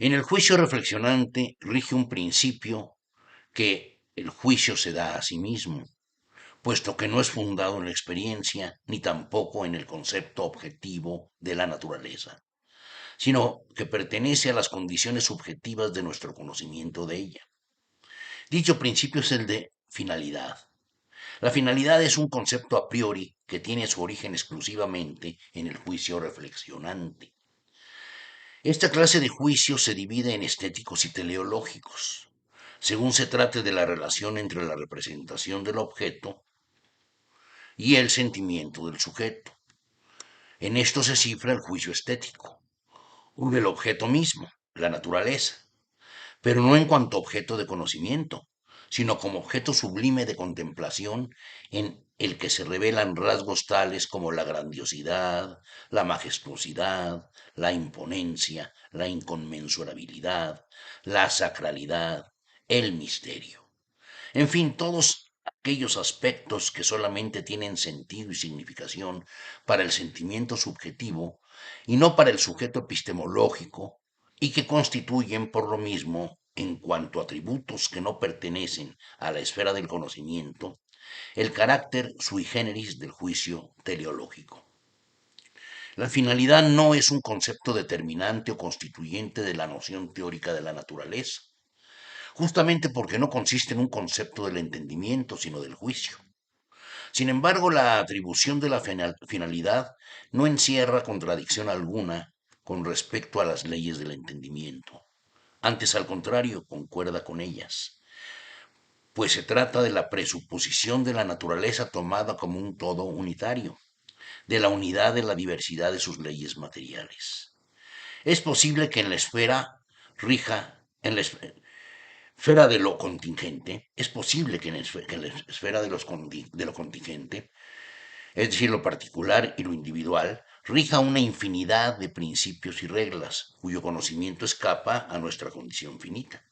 En el juicio reflexionante rige un principio que el juicio se da a sí mismo, puesto que no es fundado en la experiencia ni tampoco en el concepto objetivo de la naturaleza, sino que pertenece a las condiciones subjetivas de nuestro conocimiento de ella. Dicho principio es el de finalidad. La finalidad es un concepto a priori que tiene su origen exclusivamente en el juicio reflexionante. Esta clase de juicios se divide en estéticos y teleológicos, según se trate de la relación entre la representación del objeto y el sentimiento del sujeto. En esto se cifra el juicio estético, o del objeto mismo, la naturaleza, pero no en cuanto objeto de conocimiento, sino como objeto sublime de contemplación en el que se revelan rasgos tales como la grandiosidad, la majestuosidad, la imponencia, la inconmensurabilidad, la sacralidad, el misterio. En fin, todos aquellos aspectos que solamente tienen sentido y significación para el sentimiento subjetivo y no para el sujeto epistemológico, y que constituyen por lo mismo, en cuanto a atributos que no pertenecen a la esfera del conocimiento, el carácter sui generis del juicio teleológico. La finalidad no es un concepto determinante o constituyente de la noción teórica de la naturaleza, justamente porque no consiste en un concepto del entendimiento, sino del juicio. Sin embargo, la atribución de la finalidad no encierra contradicción alguna con respecto a las leyes del entendimiento. Antes, al contrario, concuerda con ellas, pues se trata de la presuposición de la naturaleza tomada como un todo unitario, de la unidad de la diversidad de sus leyes materiales. Es posible que en la esfera rija, en la esfera de lo contingente, es posible que en la esfera de lo contingente, es decir, lo particular y lo individual, rija una infinidad de principios y reglas, cuyo conocimiento escapa a nuestra condición finita.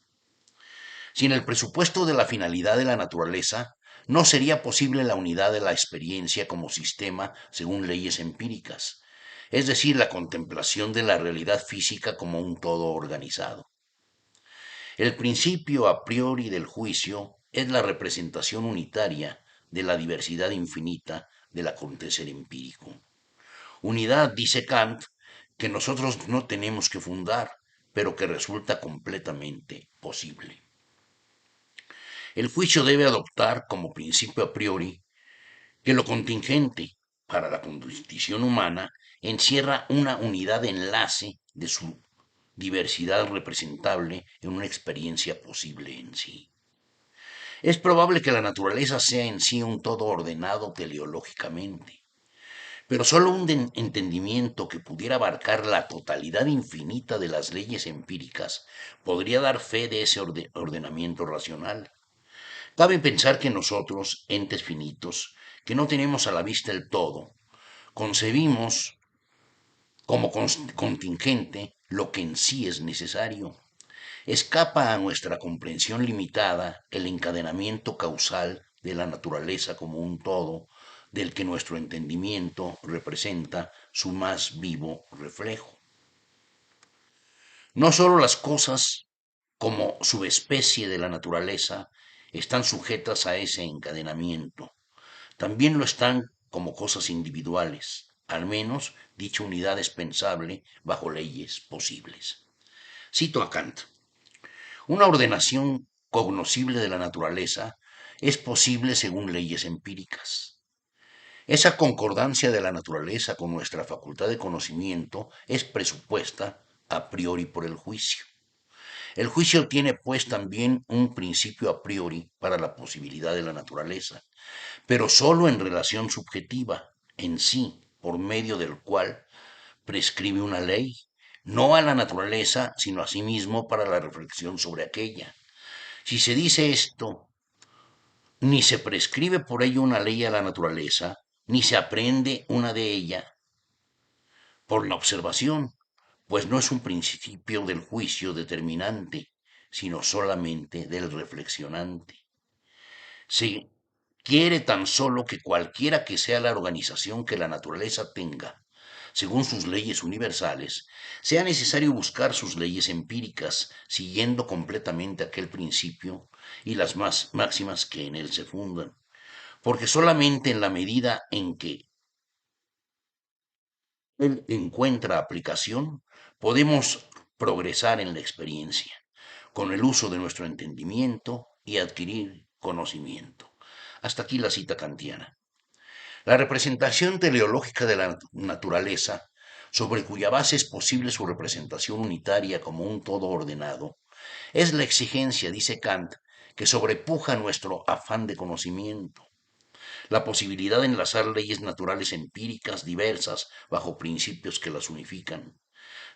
Sin el presupuesto de la finalidad de la naturaleza, no sería posible la unidad de la experiencia como sistema según leyes empíricas, es decir, la contemplación de la realidad física como un todo organizado. El principio a priori del juicio es la representación unitaria de la diversidad infinita del acontecer empírico. Unidad, dice Kant, que nosotros no tenemos que fundar, pero que resulta completamente posible. El juicio debe adoptar como principio a priori que lo contingente para la condición humana encierra una unidad de enlace de su diversidad representable en una experiencia posible en sí. Es probable que la naturaleza sea en sí un todo ordenado teleológicamente, pero solo un entendimiento que pudiera abarcar la totalidad infinita de las leyes empíricas podría dar fe de ese ordenamiento racional. Cabe pensar que nosotros, entes finitos, que no tenemos a la vista el todo, concebimos como contingente lo que en sí es necesario. Escapa a nuestra comprensión limitada el encadenamiento causal de la naturaleza como un todo, del que nuestro entendimiento representa su más vivo reflejo. No sólo las cosas como subespecie de la naturaleza están sujetas a ese encadenamiento, también lo están como cosas individuales, al menos dicha unidad es pensable bajo leyes posibles. Cito a Kant. Una ordenación cognoscible de la naturaleza es posible según leyes empíricas. Esa concordancia de la naturaleza con nuestra facultad de conocimiento es presupuesta a priori por el juicio. El juicio tiene pues también un principio a priori para la posibilidad de la naturaleza, pero sólo en relación subjetiva, en sí, por medio del cual prescribe una ley, no a la naturaleza, sino a sí mismo para la reflexión sobre aquella. Si se dice esto, ni se prescribe por ello una ley a la naturaleza, ni se aprende una de ella por la observación, pues no es un principio del juicio determinante, sino solamente del reflexionante. Se quiere tan solo que cualquiera que sea la organización que la naturaleza tenga, según sus leyes universales, sea necesario buscar sus leyes empíricas, siguiendo completamente aquel principio y las más máximas que en él se fundan, porque solamente en la medida en que él encuentra aplicación, podemos progresar en la experiencia, con el uso de nuestro entendimiento y adquirir conocimiento. Hasta aquí la cita kantiana. La representación teleológica de la naturaleza, sobre cuya base es posible su representación unitaria como un todo ordenado, es la exigencia, dice Kant, que sobrepuja nuestro afán de conocimiento, la posibilidad de enlazar leyes naturales empíricas diversas bajo principios que las unifican.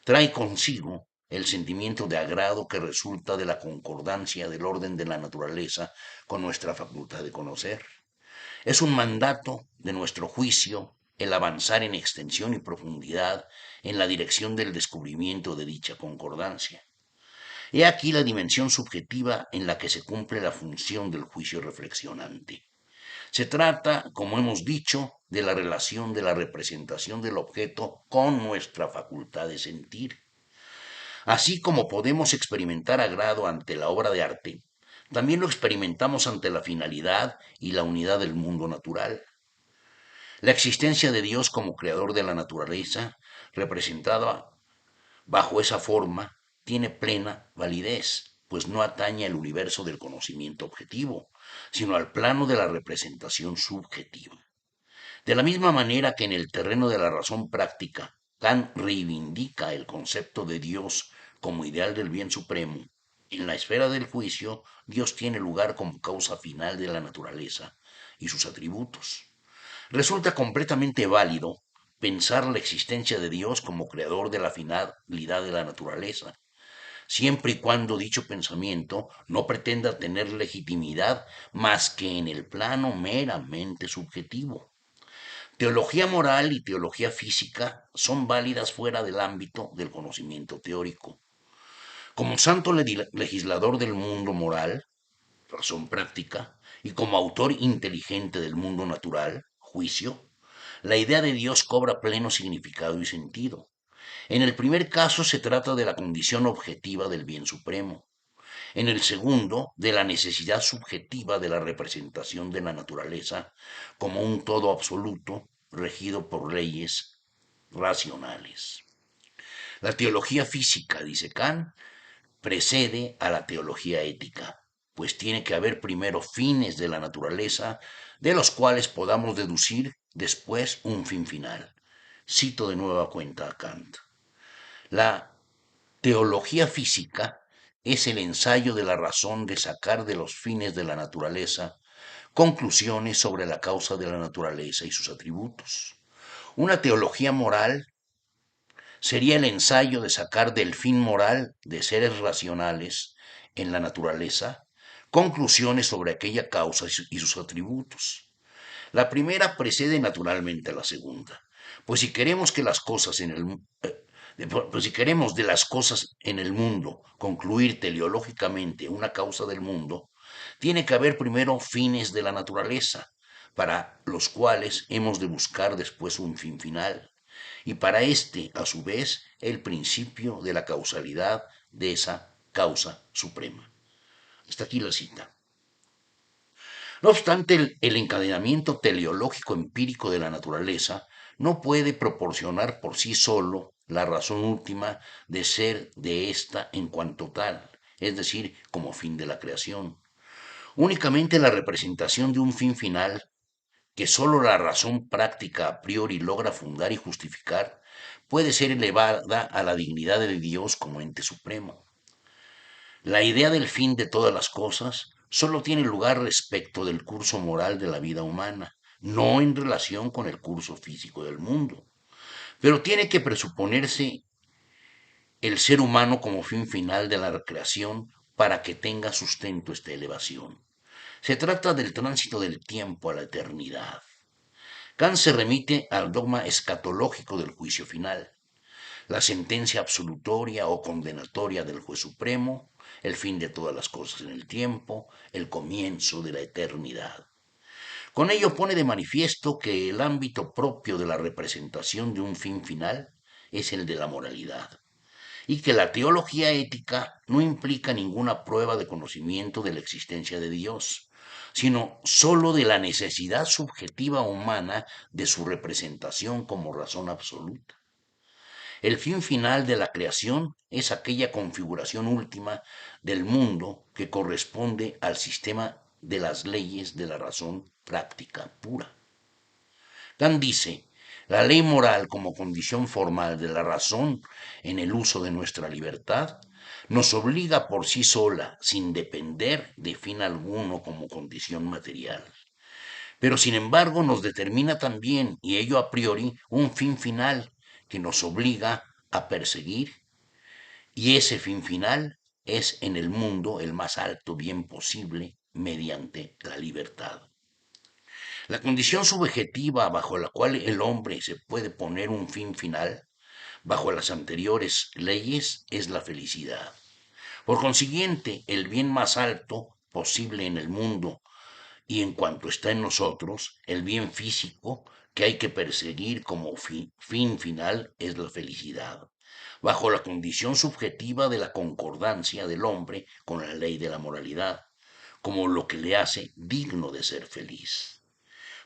Trae consigo el sentimiento de agrado que resulta de la concordancia del orden de la naturaleza con nuestra facultad de conocer. Es un mandato de nuestro juicio el avanzar en extensión y profundidad en la dirección del descubrimiento de dicha concordancia. He aquí la dimensión subjetiva en la que se cumple la función del juicio reflexionante. Se trata, como hemos dicho, de la relación de la representación del objeto con nuestra facultad de sentir. Así como podemos experimentar agrado ante la obra de arte, también lo experimentamos ante la finalidad y la unidad del mundo natural. La existencia de Dios como creador de la naturaleza, representada bajo esa forma, tiene plena validez, pues no atañe al universo del conocimiento objetivo, sino al plano de la representación subjetiva. De la misma manera que en el terreno de la razón práctica, Kant reivindica el concepto de Dios como ideal del bien supremo, en la esfera del juicio, Dios tiene lugar como causa final de la naturaleza y sus atributos. Resulta completamente válido pensar la existencia de Dios como creador de la finalidad de la naturaleza, siempre y cuando dicho pensamiento no pretenda tener legitimidad más que en el plano meramente subjetivo. Teología moral y teología física son válidas fuera del ámbito del conocimiento teórico. Como santo legislador del mundo moral, razón práctica, y como autor inteligente del mundo natural, juicio, la idea de Dios cobra pleno significado y sentido. En el primer caso se trata de la condición objetiva del bien supremo. En el segundo, de la necesidad subjetiva de la representación de la naturaleza como un todo absoluto regido por leyes racionales. La teología física, dice Kant, precede a la teología ética, pues tiene que haber primero fines de la naturaleza de los cuales podamos deducir después un fin final. Cito de nueva cuenta a Kant. La teología física es el ensayo de la razón de sacar de los fines de la naturaleza conclusiones sobre la causa de la naturaleza y sus atributos. Una teología moral sería el ensayo de sacar del fin moral de seres racionales en la naturaleza conclusiones sobre aquella causa y sus atributos. La primera precede naturalmente a la segunda, pues si queremos que las cosas en el pues si queremos de las cosas en el mundo concluir teleológicamente una causa del mundo, tiene que haber primero fines de la naturaleza, para los cuales hemos de buscar después un fin final, y para este, a su vez, el principio de la causalidad de esa causa suprema. Hasta aquí la cita. No obstante, el encadenamiento teleológico empírico de la naturaleza no puede proporcionar por sí solo la razón última de ser de ésta en cuanto tal, es decir, como fin de la creación. Únicamente la representación de un fin final, que sólo la razón práctica a priori logra fundar y justificar, puede ser elevada a la dignidad de Dios como ente supremo. La idea del fin de todas las cosas solo tiene lugar respecto del curso moral de la vida humana, no en relación con el curso físico del mundo. Pero tiene que presuponerse el ser humano como fin final de la recreación para que tenga sustento esta elevación. Se trata del tránsito del tiempo a la eternidad. Kant se remite al dogma escatológico del juicio final, la sentencia absolutoria o condenatoria del juez supremo, el fin de todas las cosas en el tiempo, el comienzo de la eternidad. Con ello pone de manifiesto que el ámbito propio de la representación de un fin final es el de la moralidad, y que la teología ética no implica ninguna prueba de conocimiento de la existencia de Dios, sino sólo de la necesidad subjetiva humana de su representación como razón absoluta. El fin final de la creación es aquella configuración última del mundo que corresponde al sistema de las leyes de la razón práctica pura. Kant dice, la ley moral como condición formal de la razón en el uso de nuestra libertad nos obliga por sí sola, sin depender de fin alguno como condición material. Pero sin embargo nos determina también, y ello a priori, un fin final que nos obliga a perseguir, y ese fin final es en el mundo el más alto bien posible mediante la libertad. La condición subjetiva bajo la cual el hombre se puede poner un fin final, bajo las anteriores leyes, es la felicidad. Por consiguiente, el bien más alto posible en el mundo y en cuanto está en nosotros, el bien físico que hay que perseguir como fin final es la felicidad, bajo la condición subjetiva de la concordancia del hombre con la ley de la moralidad, como lo que le hace digno de ser feliz.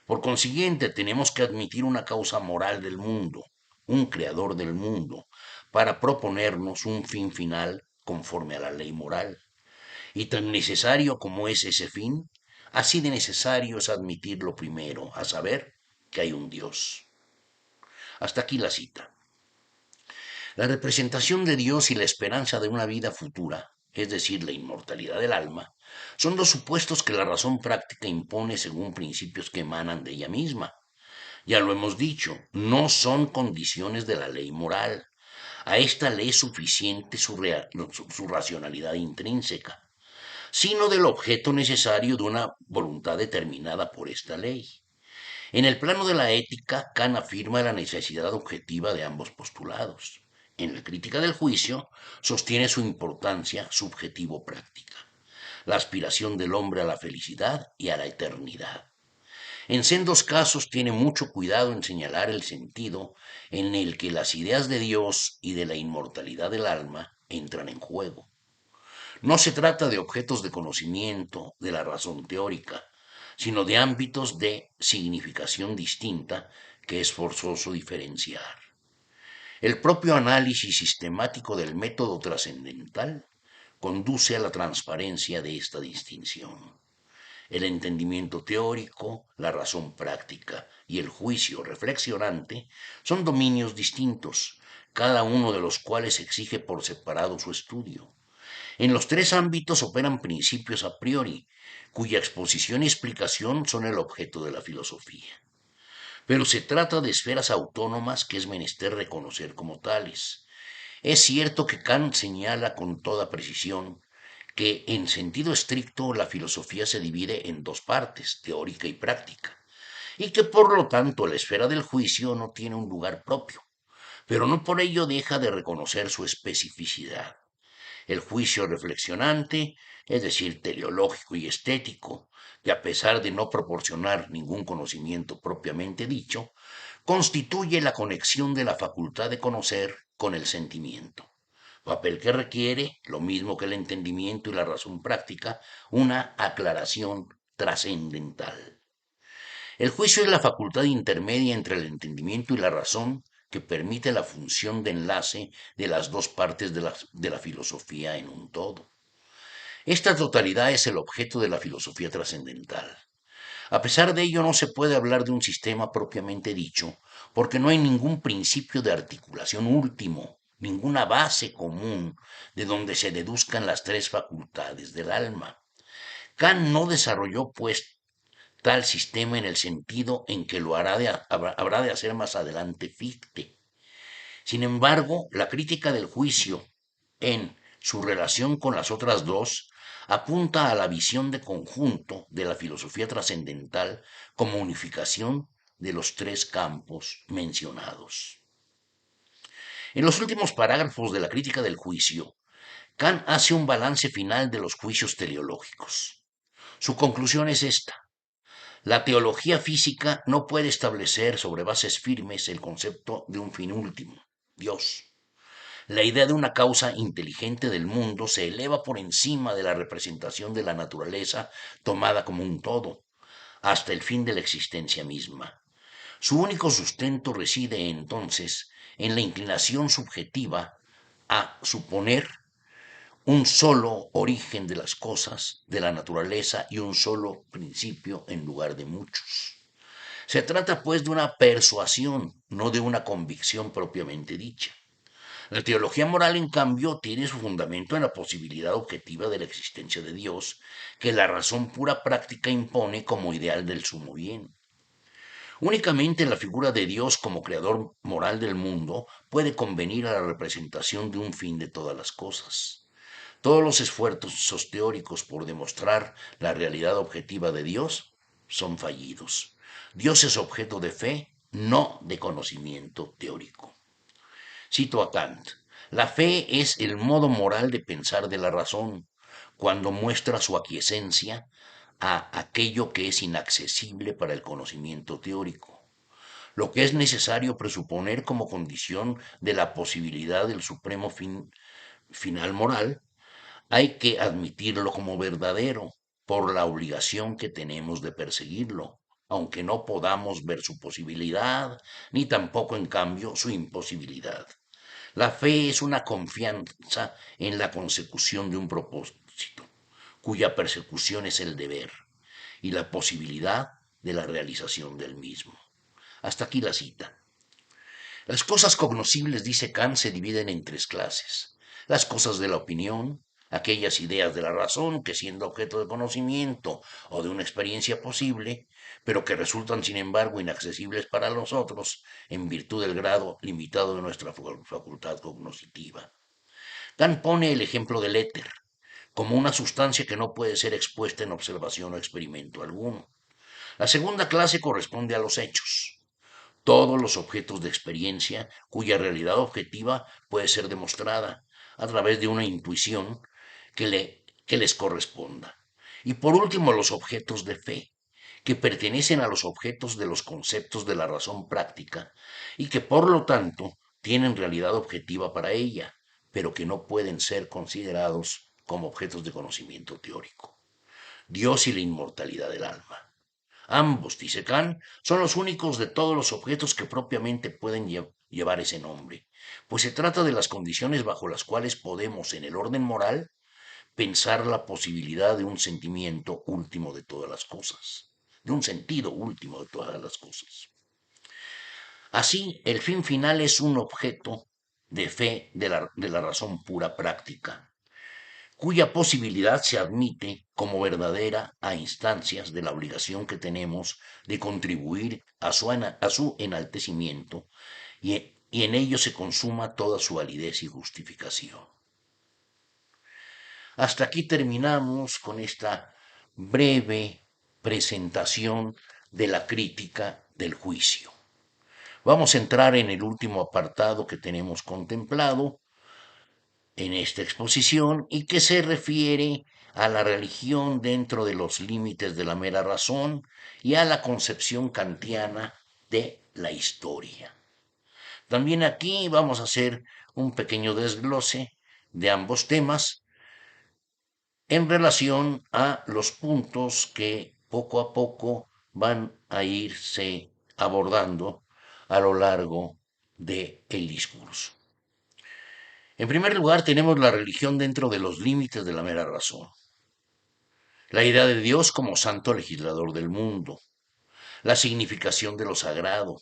Por consiguiente, tenemos que admitir una causa moral del mundo, un creador del mundo, para proponernos un fin final conforme a la ley moral. Y tan necesario como es ese fin, así de necesario es admitir lo primero, a saber que hay un Dios. Hasta aquí la cita. La representación de Dios y la esperanza de una vida futura, es decir, la inmortalidad del alma, son dos supuestos que la razón práctica impone según principios que emanan de ella misma. Ya lo hemos dicho, no son condiciones de la ley moral. A esta ley es suficiente su racionalidad intrínseca, sino del objeto necesario de una voluntad determinada por esta ley. En el plano de la ética, Kant afirma la necesidad objetiva de ambos postulados. En la crítica del juicio, sostiene su importancia subjetivo-práctica, la aspiración del hombre a la felicidad y a la eternidad. En sendos casos tiene mucho cuidado en señalar el sentido en el que las ideas de Dios y de la inmortalidad del alma entran en juego. No se trata de objetos de conocimiento de la razón teórica, sino de ámbitos de significación distinta que es forzoso diferenciar. El propio análisis sistemático del método trascendental conduce a la transparencia de esta distinción. El entendimiento teórico, la razón práctica y el juicio reflexionante son dominios distintos, cada uno de los cuales exige por separado su estudio. En los tres ámbitos operan principios a priori, cuya exposición y explicación son el objeto de la filosofía. Pero se trata de esferas autónomas que es menester reconocer como tales. Es cierto que Kant señala con toda precisión que en sentido estricto la filosofía se divide en dos partes, teórica y práctica, y que por lo tanto la esfera del juicio no tiene un lugar propio, pero no por ello deja de reconocer su especificidad. El juicio reflexionante, es decir, teleológico y estético, que a pesar de no proporcionar ningún conocimiento propiamente dicho, constituye la conexión de la facultad de conocer con el sentimiento, papel que requiere, lo mismo que el entendimiento y la razón práctica, una aclaración trascendental. El juicio es la facultad intermedia entre el entendimiento y la razón que permite la función de enlace de las dos partes de la filosofía en un todo. Esta totalidad es el objeto de la filosofía trascendental. A pesar de ello, no se puede hablar de un sistema propiamente dicho, porque no hay ningún principio de articulación último, ninguna base común de donde se deduzcan las tres facultades del alma. Kant no desarrolló, pues, tal sistema en el sentido en que lo habrá de hacer más adelante Fichte. Sin embargo, la crítica del juicio en su relación con las otras dos apunta a la visión de conjunto de la filosofía trascendental como unificación de los tres campos mencionados. En los últimos parágrafos de la crítica del juicio, Kant hace un balance final de los juicios teleológicos. Su conclusión es esta: La teología física no puede establecer sobre bases firmes el concepto de un fin último, Dios. La idea de una causa inteligente del mundo se eleva por encima de la representación de la naturaleza tomada como un todo, hasta el fin de la existencia misma. Su único sustento reside entonces en la inclinación subjetiva a suponer un solo origen de las cosas, de la naturaleza y un solo principio en lugar de muchos. Se trata pues de una persuasión, no de una convicción propiamente dicha. La teología moral, en cambio, tiene su fundamento en la posibilidad objetiva de la existencia de Dios, que la razón pura práctica impone como ideal del sumo bien. Únicamente la figura de Dios como creador moral del mundo puede convenir a la representación de un fin de todas las cosas. Todos los esfuerzos teóricos por demostrar la realidad objetiva de Dios son fallidos. Dios es objeto de fe, no de conocimiento teórico. Cito a Kant. La fe es el modo moral de pensar de la razón, cuando muestra su aquiescencia a aquello que es inaccesible para el conocimiento teórico, lo que es necesario presuponer como condición de la posibilidad del supremo final moral, hay que admitirlo como verdadero por la obligación que tenemos de perseguirlo, aunque no podamos ver su posibilidad, ni tampoco en cambio su imposibilidad. La fe es una confianza en la consecución de un propósito, cuya persecución es el deber, y la posibilidad de la realización del mismo. Hasta aquí la cita. Las cosas cognoscibles, dice Kant, se dividen en tres clases. Las cosas de la opinión, aquellas ideas de la razón que siendo objeto de conocimiento o de una experiencia posible, pero que resultan sin embargo inaccesibles para los otros en virtud del grado limitado de nuestra facultad cognoscitiva. Kant pone el ejemplo del éter, como una sustancia que no puede ser expuesta en observación o experimento alguno. La segunda clase corresponde a los hechos, todos los objetos de experiencia cuya realidad objetiva puede ser demostrada a través de una intuición que les corresponda. Y por último, los objetos de fe, que pertenecen a los objetos de los conceptos de la razón práctica y que por lo tanto tienen realidad objetiva para ella, pero que no pueden ser considerados como objetos de conocimiento teórico. Dios y la inmortalidad del alma. Ambos, dice Kant, son los únicos de todos los objetos que propiamente pueden llevar ese nombre, pues se trata de las condiciones bajo las cuales podemos, en el orden moral, pensar la posibilidad de un sentimiento último de todas las cosas, de un sentido último de todas las cosas. Así, el fin final es un objeto de fe de la razón pura práctica, cuya posibilidad se admite como verdadera a instancias de la obligación que tenemos de contribuir a su enaltecimiento y en ello se consuma toda su validez y justificación. Hasta aquí terminamos con esta breve presentación de la crítica del juicio. Vamos a entrar en el último apartado que tenemos contemplado en esta exposición y que se refiere a la religión dentro de los límites de la mera razón y a la concepción kantiana de la historia. También aquí vamos a hacer un pequeño desglose de ambos temas en relación a los puntos que poco a poco van a irse abordando a lo largo del discurso. En primer lugar, tenemos la religión dentro de los límites de la mera razón. La idea de Dios como santo legislador del mundo, la significación de lo sagrado,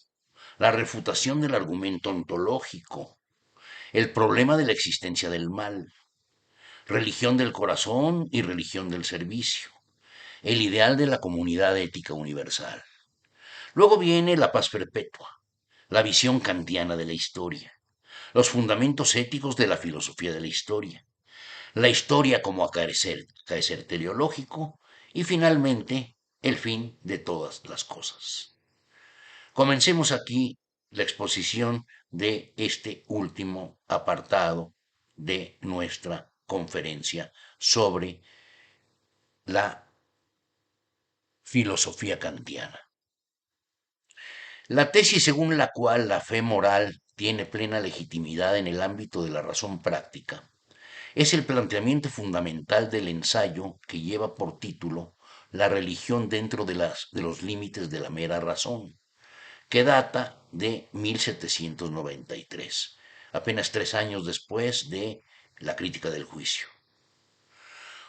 la refutación del argumento ontológico, el problema de la existencia del mal, religión del corazón y religión del servicio, el ideal de la comunidad ética universal. Luego viene la paz perpetua, la visión kantiana de la historia, los fundamentos éticos de la filosofía de la historia como acaecer teleológico y finalmente el fin de todas las cosas. Comencemos aquí la exposición de este último apartado de nuestra conferencia sobre la filosofía kantiana. La tesis según la cual la fe moral tiene plena legitimidad en el ámbito de la razón práctica es el planteamiento fundamental del ensayo que lleva por título La religión dentro de los límites de la mera razón, que data de 1793, apenas 3 años después de la crítica del juicio.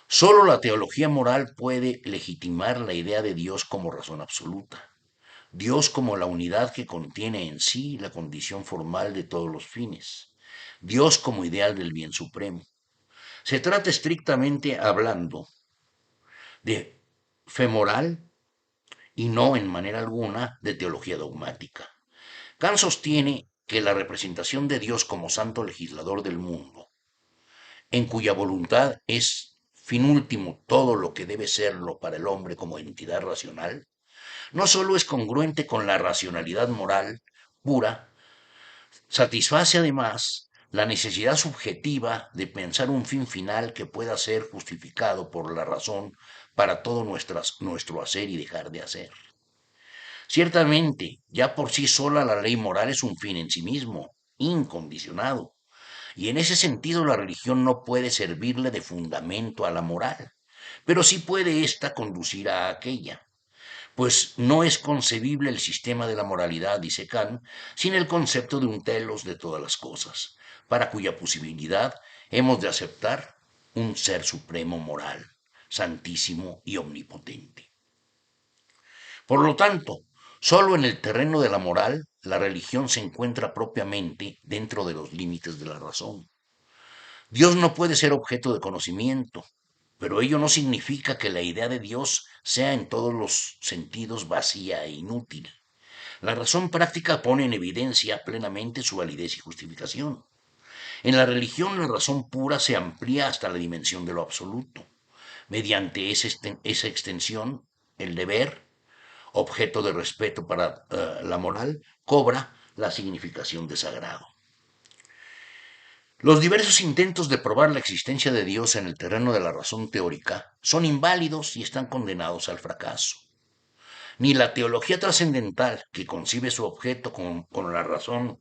Solo la teología moral puede legitimar la idea de Dios como razón absoluta, Dios como la unidad que contiene en sí la condición formal de todos los fines, Dios como ideal del bien supremo. Se trata estrictamente hablando de fe moral y no en manera alguna de teología dogmática. Kant sostiene que la representación de Dios como santo legislador del mundo, en cuya voluntad es fin último todo lo que debe serlo para el hombre como entidad racional, no solo es congruente con la racionalidad moral pura, satisface además la necesidad subjetiva de pensar un fin final que pueda ser justificado por la razón para todo nuestro hacer y dejar de hacer. Ciertamente, ya por sí sola la ley moral es un fin en sí mismo, incondicionado, y en ese sentido la religión no puede servirle de fundamento a la moral, pero sí puede ésta conducir a aquella, pues no es concebible el sistema de la moralidad, dice Kant, sin el concepto de un telos de todas las cosas, para cuya posibilidad hemos de aceptar un ser supremo moral, santísimo y omnipotente. Por lo tanto, solo en el terreno de la moral la religión se encuentra propiamente dentro de los límites de la razón. Dios no puede ser objeto de conocimiento, pero ello no significa que la idea de Dios sea en todos los sentidos vacía e inútil. La razón práctica pone en evidencia plenamente su validez y justificación. En la religión la razón pura se amplía hasta la dimensión de lo absoluto. Mediante esa extensión, el deber, objeto de respeto para la moral, cobra la significación de sagrado. Los diversos intentos de probar la existencia de Dios en el terreno de la razón teórica son inválidos y están condenados al fracaso. Ni la teología trascendental, que concibe su objeto con la razón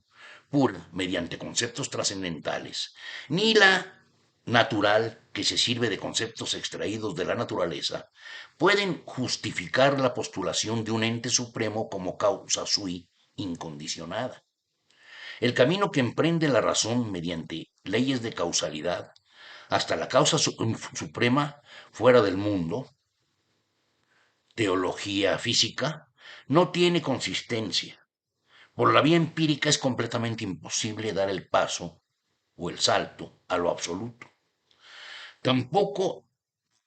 pura mediante conceptos trascendentales, ni la natural, que se sirve de conceptos extraídos de la naturaleza, pueden justificar la postulación de un ente supremo como causa sui incondicionada. El camino que emprende la razón mediante leyes de causalidad hasta la causa suprema fuera del mundo, teología física, no tiene consistencia. Por la vía empírica es completamente imposible dar el paso o el salto a lo absoluto. Tampoco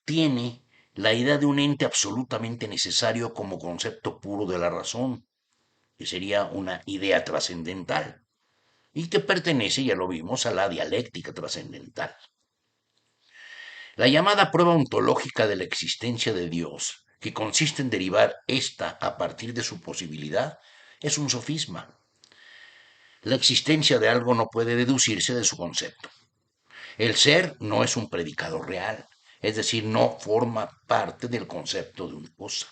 tiene la idea de un ente absolutamente necesario como concepto puro de la razón, que sería una idea trascendental, y que pertenece, ya lo vimos, a la dialéctica trascendental. La llamada prueba ontológica de la existencia de Dios, que consiste en derivar ésta a partir de su posibilidad, es un sofisma. La existencia de algo no puede deducirse de su concepto. El ser no es un predicado real, es decir, no forma parte del concepto de una cosa.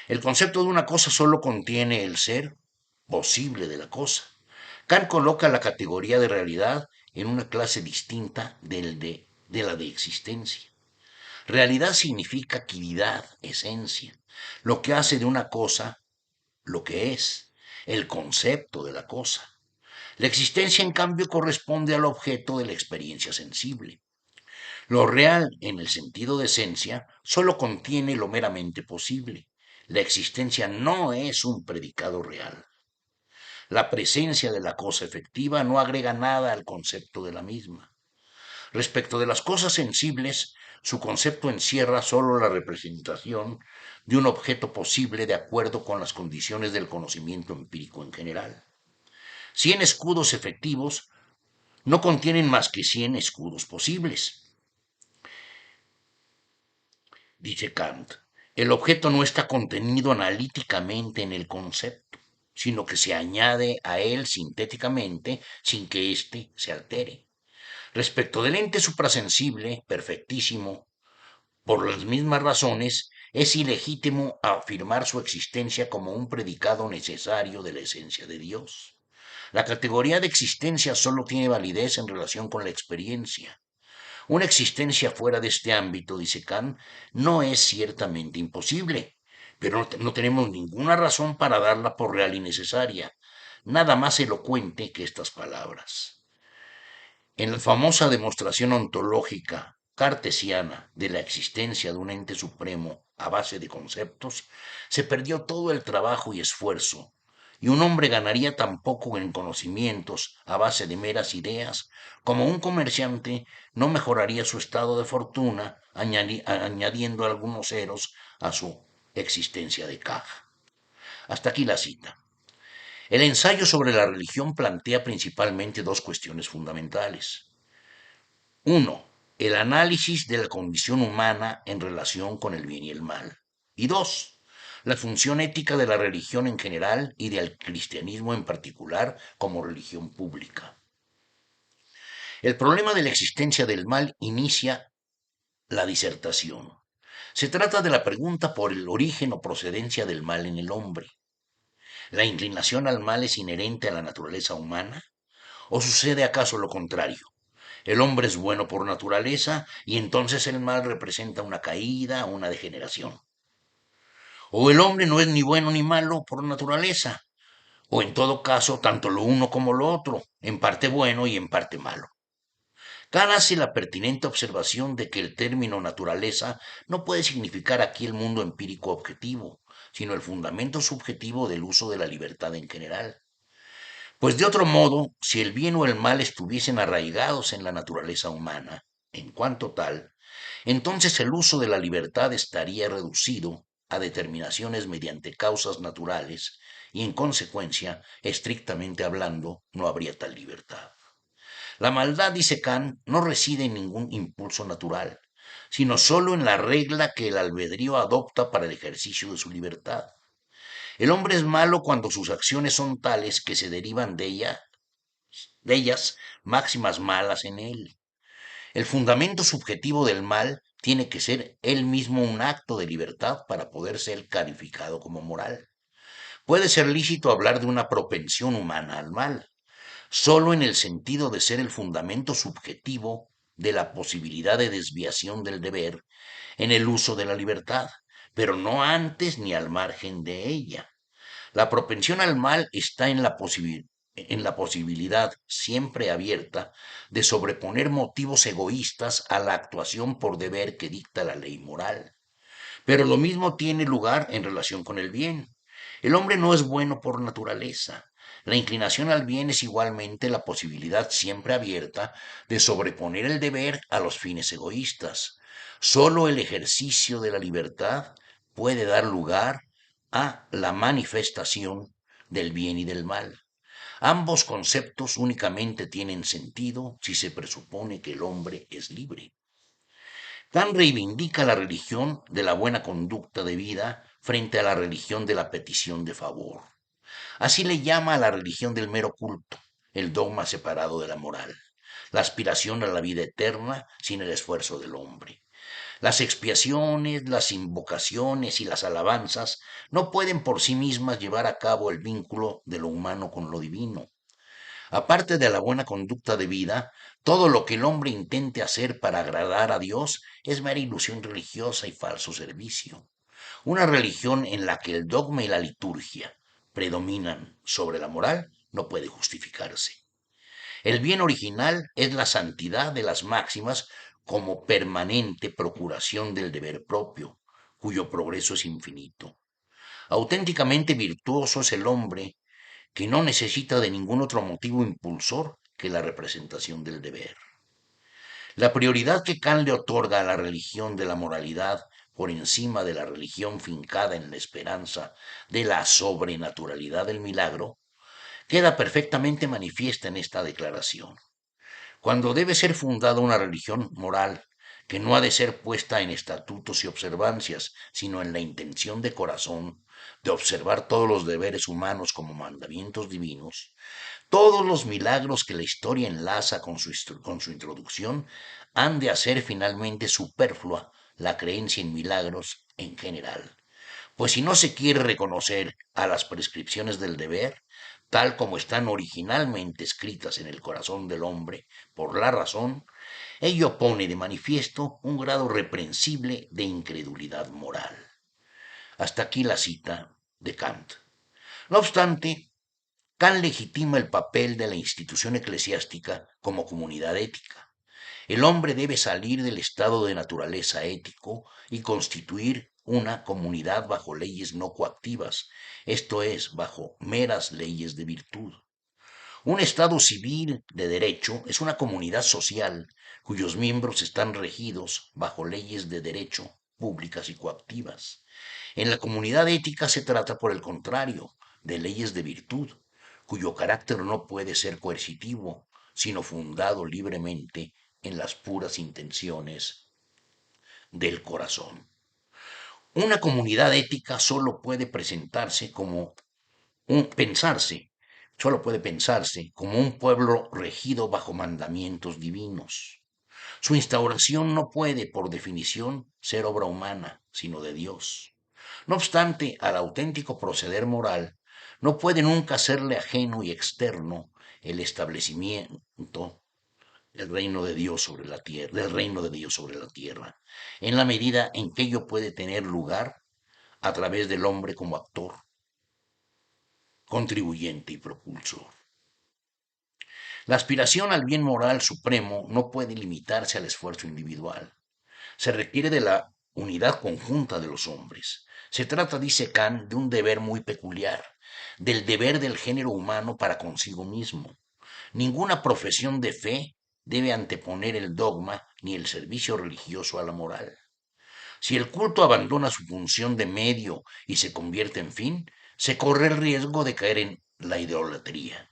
El concepto de una cosa solo contiene el ser posible de la cosa. Kant coloca la categoría de realidad en una clase distinta de la de existencia. Realidad significa quiridad, esencia, lo que hace de una cosa lo que es, el concepto de la cosa. La existencia, en cambio, corresponde al objeto de la experiencia sensible. Lo real, en el sentido de esencia, solo contiene lo meramente posible. La existencia no es un predicado real. La presencia de la cosa efectiva no agrega nada al concepto de la misma. Respecto de las cosas sensibles, su concepto encierra solo la representación de un objeto posible de acuerdo con las condiciones del conocimiento empírico en general. 100 escudos efectivos no contienen más que 100 escudos posibles. Dice Kant, el objeto no está contenido analíticamente en el concepto, sino que se añade a él sintéticamente sin que éste se altere. Respecto del ente suprasensible, perfectísimo, por las mismas razones, es ilegítimo afirmar su existencia como un predicado necesario de la esencia de Dios. La categoría de existencia solo tiene validez en relación con la experiencia. Una existencia fuera de este ámbito, dice Kant, no es ciertamente imposible, pero no tenemos ninguna razón para darla por real y necesaria. Nada más elocuente que estas palabras. En la famosa demostración ontológica cartesiana de la existencia de un ente supremo a base de conceptos, se perdió todo el trabajo y esfuerzo, y un hombre ganaría tan poco en conocimientos a base de meras ideas como un comerciante no mejoraría su estado de fortuna añadiendo algunos ceros a su existencia de caja. Hasta aquí la cita. El ensayo sobre la religión plantea principalmente dos cuestiones fundamentales. Uno, el análisis de la condición humana en relación con el bien y el mal. Y dos, la función ética de la religión en general y del cristianismo en particular como religión pública. El problema de la existencia del mal inicia la disertación. Se trata de la pregunta por el origen o procedencia del mal en el hombre. ¿La inclinación al mal es inherente a la naturaleza humana? ¿O sucede acaso lo contrario? El hombre es bueno por naturaleza y entonces el mal representa una caída, una degeneración. O el hombre no es ni bueno ni malo por naturaleza, o en todo caso tanto lo uno como lo otro, en parte bueno y en parte malo. Kant hace la pertinente observación de que el término naturaleza no puede significar aquí el mundo empírico objetivo, sino el fundamento subjetivo del uso de la libertad en general. Pues de otro modo, si el bien o el mal estuviesen arraigados en la naturaleza humana, en cuanto tal, entonces el uso de la libertad estaría reducido a determinaciones mediante causas naturales y en consecuencia, estrictamente hablando, no habría tal libertad. La maldad, dice Kant, no reside en ningún impulso natural, sino sólo en la regla que el albedrío adopta para el ejercicio de su libertad. El hombre es malo cuando sus acciones son tales que se derivan de ellas máximas malas en él. El fundamento subjetivo del mal tiene que ser él mismo un acto de libertad para poder ser calificado como moral. Puede ser lícito hablar de una propensión humana al mal, solo en el sentido de ser el fundamento subjetivo de la posibilidad de desviación del deber en el uso de la libertad, pero no antes ni al margen de ella. La propensión al mal está en la posibilidad siempre abierta de sobreponer motivos egoístas a la actuación por deber que dicta la ley moral. Pero lo mismo tiene lugar en relación con el bien. El hombre no es bueno por naturaleza. La inclinación al bien es igualmente la posibilidad siempre abierta de sobreponer el deber a los fines egoístas. Solo el ejercicio de la libertad puede dar lugar a la manifestación del bien y del mal. Ambos conceptos únicamente tienen sentido si se presupone que el hombre es libre. Kant reivindica la religión de la buena conducta de vida frente a la religión de la petición de favor. Así le llama a la religión del mero culto, el dogma separado de la moral, la aspiración a la vida eterna sin el esfuerzo del hombre. Las expiaciones, las invocaciones y las alabanzas no pueden por sí mismas llevar a cabo el vínculo de lo humano con lo divino. Aparte de la buena conducta de vida, todo lo que el hombre intente hacer para agradar a Dios es mera ilusión religiosa y falso servicio. Una religión en la que el dogma y la liturgia predominan sobre la moral no puede justificarse. El bien original es la santidad de las máximas como permanente procuración del deber propio, cuyo progreso es infinito. Auténticamente virtuoso es el hombre que no necesita de ningún otro motivo impulsor que la representación del deber. La prioridad que Kant le otorga a la religión de la moralidad por encima de la religión fincada en la esperanza de la sobrenaturalidad del milagro queda perfectamente manifiesta en esta declaración. Cuando debe ser fundada una religión moral, que no ha de ser puesta en estatutos y observancias, sino en la intención de corazón de observar todos los deberes humanos como mandamientos divinos, todos los milagros que la historia enlaza con su introducción han de hacer finalmente superflua la creencia en milagros en general. Pues si no se quiere reconocer a las prescripciones del deber, tal como están originalmente escritas en el corazón del hombre por la razón, ello pone de manifiesto un grado reprensible de incredulidad moral. Hasta aquí la cita de Kant. No obstante, Kant legitima el papel de la institución eclesiástica como comunidad ética. El hombre debe salir del estado de naturaleza ético y constituir una comunidad bajo leyes no coactivas, esto es, bajo meras leyes de virtud. Un estado civil de derecho es una comunidad social cuyos miembros están regidos bajo leyes de derecho públicas y coactivas. En la comunidad ética se trata, por el contrario, de leyes de virtud, cuyo carácter no puede ser coercitivo, sino fundado libremente en las puras intenciones del corazón. Una comunidad ética solo puede pensarse como un pueblo regido bajo mandamientos divinos. Su instauración no puede, por definición, ser obra humana, sino de Dios. No obstante, al auténtico proceder moral no puede nunca serle ajeno y externo el establecimiento del reino de Dios sobre la tierra, en la medida en que ello puede tener lugar a través del hombre como actor, contribuyente y propulsor. La aspiración al bien moral supremo no puede limitarse al esfuerzo individual. Se requiere de la unidad conjunta de los hombres. Se trata, dice Kant, de un deber muy peculiar, del deber del género humano para consigo mismo. Ninguna profesión de fe debe anteponer el dogma ni el servicio religioso a la moral. Si el culto abandona su función de medio y se convierte en fin, se corre el riesgo de caer en la idolatría.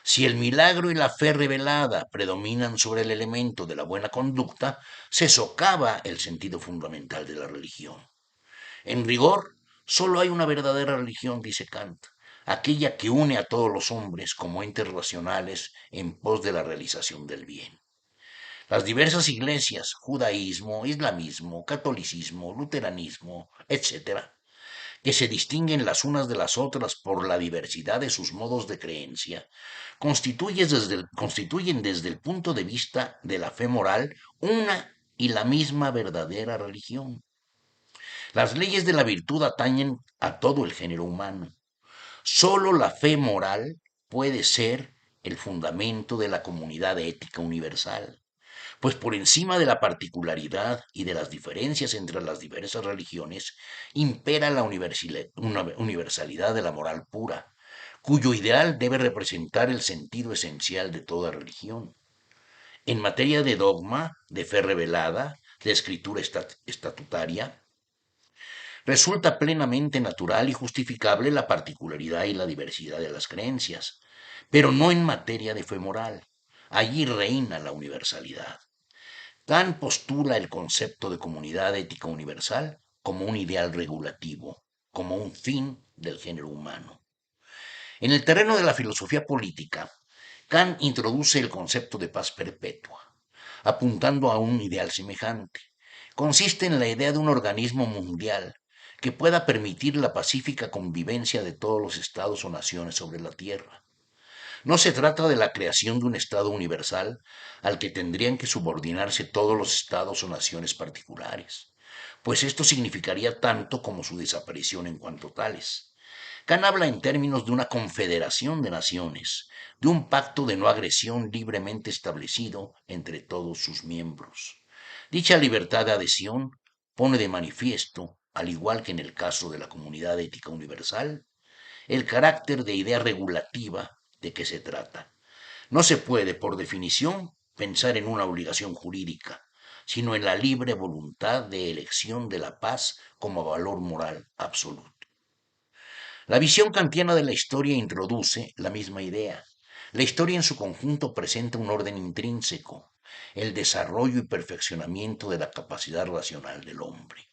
Si el milagro y la fe revelada predominan sobre el elemento de la buena conducta, se socava el sentido fundamental de la religión. En rigor, solo hay una verdadera religión, dice Kant, aquella que une a todos los hombres como entes racionales en pos de la realización del bien. Las diversas iglesias, judaísmo, islamismo, catolicismo, luteranismo, etc., que se distinguen las unas de las otras por la diversidad de sus modos de creencia, constituyen desde el punto de vista de la fe moral una y la misma verdadera religión. Las leyes de la virtud atañen a todo el género humano. Solo la fe moral puede ser el fundamento de la comunidad ética universal, pues por encima de la particularidad y de las diferencias entre las diversas religiones, impera la universalidad de la moral pura, cuyo ideal debe representar el sentido esencial de toda religión. En materia de dogma, de fe revelada, de escritura estatutaria, resulta plenamente natural y justificable la particularidad y la diversidad de las creencias, pero no en materia de fe moral. Allí reina la universalidad. Kant postula el concepto de comunidad ética universal como un ideal regulativo, como un fin del género humano. En el terreno de la filosofía política, Kant introduce el concepto de paz perpetua, apuntando a un ideal semejante. Consiste en la idea de un organismo mundial que pueda permitir la pacífica convivencia de todos los estados o naciones sobre la Tierra. No se trata de la creación de un Estado universal al que tendrían que subordinarse todos los estados o naciones particulares, pues esto significaría tanto como su desaparición en cuanto tales. Kant habla en términos de una confederación de naciones, de un pacto de no agresión libremente establecido entre todos sus miembros. Dicha libertad de adhesión pone de manifiesto, al igual que en el caso de la comunidad ética universal, el carácter de idea regulativa de que se trata. No se puede, por definición, pensar en una obligación jurídica, sino en la libre voluntad de elección de la paz como valor moral absoluto. La visión kantiana de la historia introduce la misma idea. La historia en su conjunto presenta un orden intrínseco, el desarrollo y perfeccionamiento de la capacidad racional del hombre.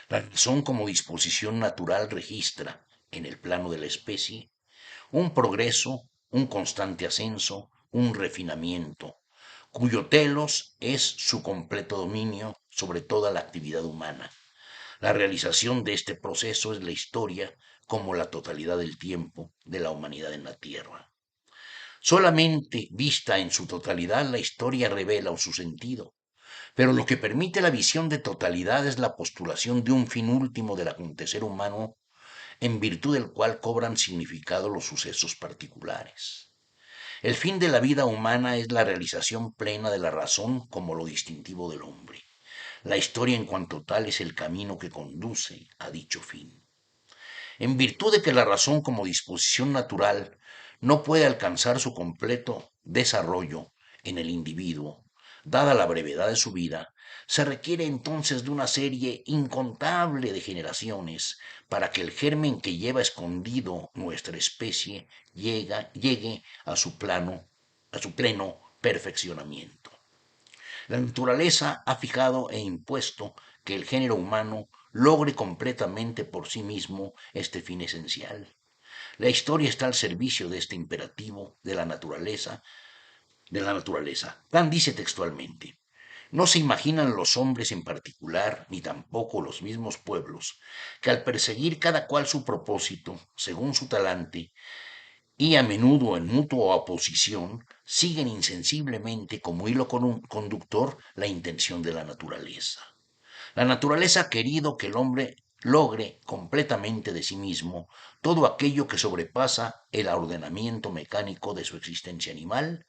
La razón como disposición natural registra, en el plano de la especie, un progreso, un constante ascenso, un refinamiento, cuyo telos es su completo dominio sobre toda la actividad humana. La realización de este proceso es la historia como la totalidad del tiempo de la humanidad en la Tierra. Solamente vista en su totalidad la historia revela su sentido, pero lo que permite la visión de totalidad es la postulación de un fin último del acontecer humano en virtud del cual cobran significado los sucesos particulares. El fin de la vida humana es la realización plena de la razón como lo distintivo del hombre. La historia en cuanto tal es el camino que conduce a dicho fin. En virtud de que la razón como disposición natural no puede alcanzar su completo desarrollo en el individuo, dada la brevedad de su vida, se requiere entonces de una serie incontable de generaciones para que el germen que lleva escondido nuestra especie llegue a su pleno perfeccionamiento. La naturaleza ha fijado e impuesto que el género humano logre completamente por sí mismo este fin esencial. La historia está al servicio de este imperativo de la naturaleza. Kant dice textualmente: no se imaginan los hombres en particular, ni tampoco los mismos pueblos, que al perseguir cada cual su propósito, según su talante, y a menudo en mutua oposición, siguen insensiblemente como hilo conductor la intención de la naturaleza. La naturaleza ha querido que el hombre logre completamente de sí mismo todo aquello que sobrepasa el ordenamiento mecánico de su existencia animal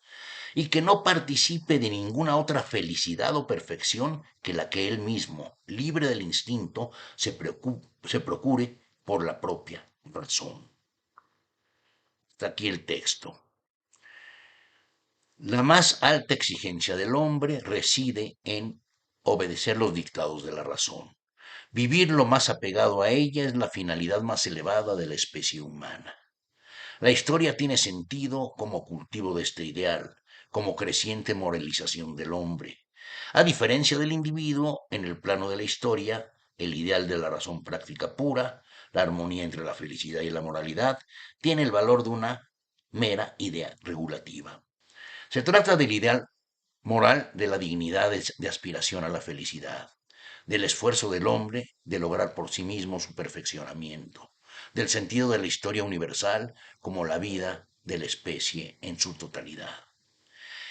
y que no participe de ninguna otra felicidad o perfección que la que él mismo, libre del instinto, se procure por la propia razón. Está aquí el texto. La más alta exigencia del hombre reside en obedecer los dictados de la razón. Vivir lo más apegado a ella es la finalidad más elevada de la especie humana. La historia tiene sentido como cultivo de este ideal, como creciente moralización del hombre. A diferencia del individuo, en el plano de la historia, el ideal de la razón práctica pura, la armonía entre la felicidad y la moralidad, tiene el valor de una mera idea regulativa. Se trata del ideal moral de la dignidad de aspiración a la felicidad, del esfuerzo del hombre de lograr por sí mismo su perfeccionamiento, del sentido de la historia universal como la vida de la especie en su totalidad.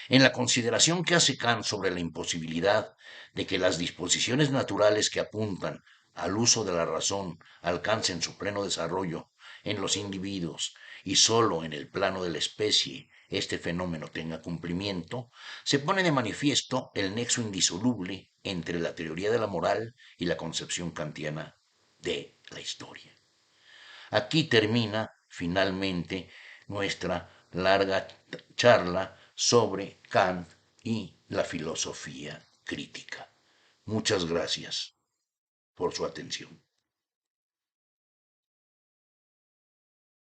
En la consideración que hace Kant sobre la imposibilidad de que las disposiciones naturales que apuntan al uso de la razón alcancen su pleno desarrollo en los individuos y sólo en el plano de la especie este fenómeno tenga cumplimiento, se pone de manifiesto el nexo indisoluble entre la teoría de la moral y la concepción kantiana de la historia. Aquí termina finalmente nuestra larga charla sobre Kant y la filosofía crítica. Muchas gracias por su atención.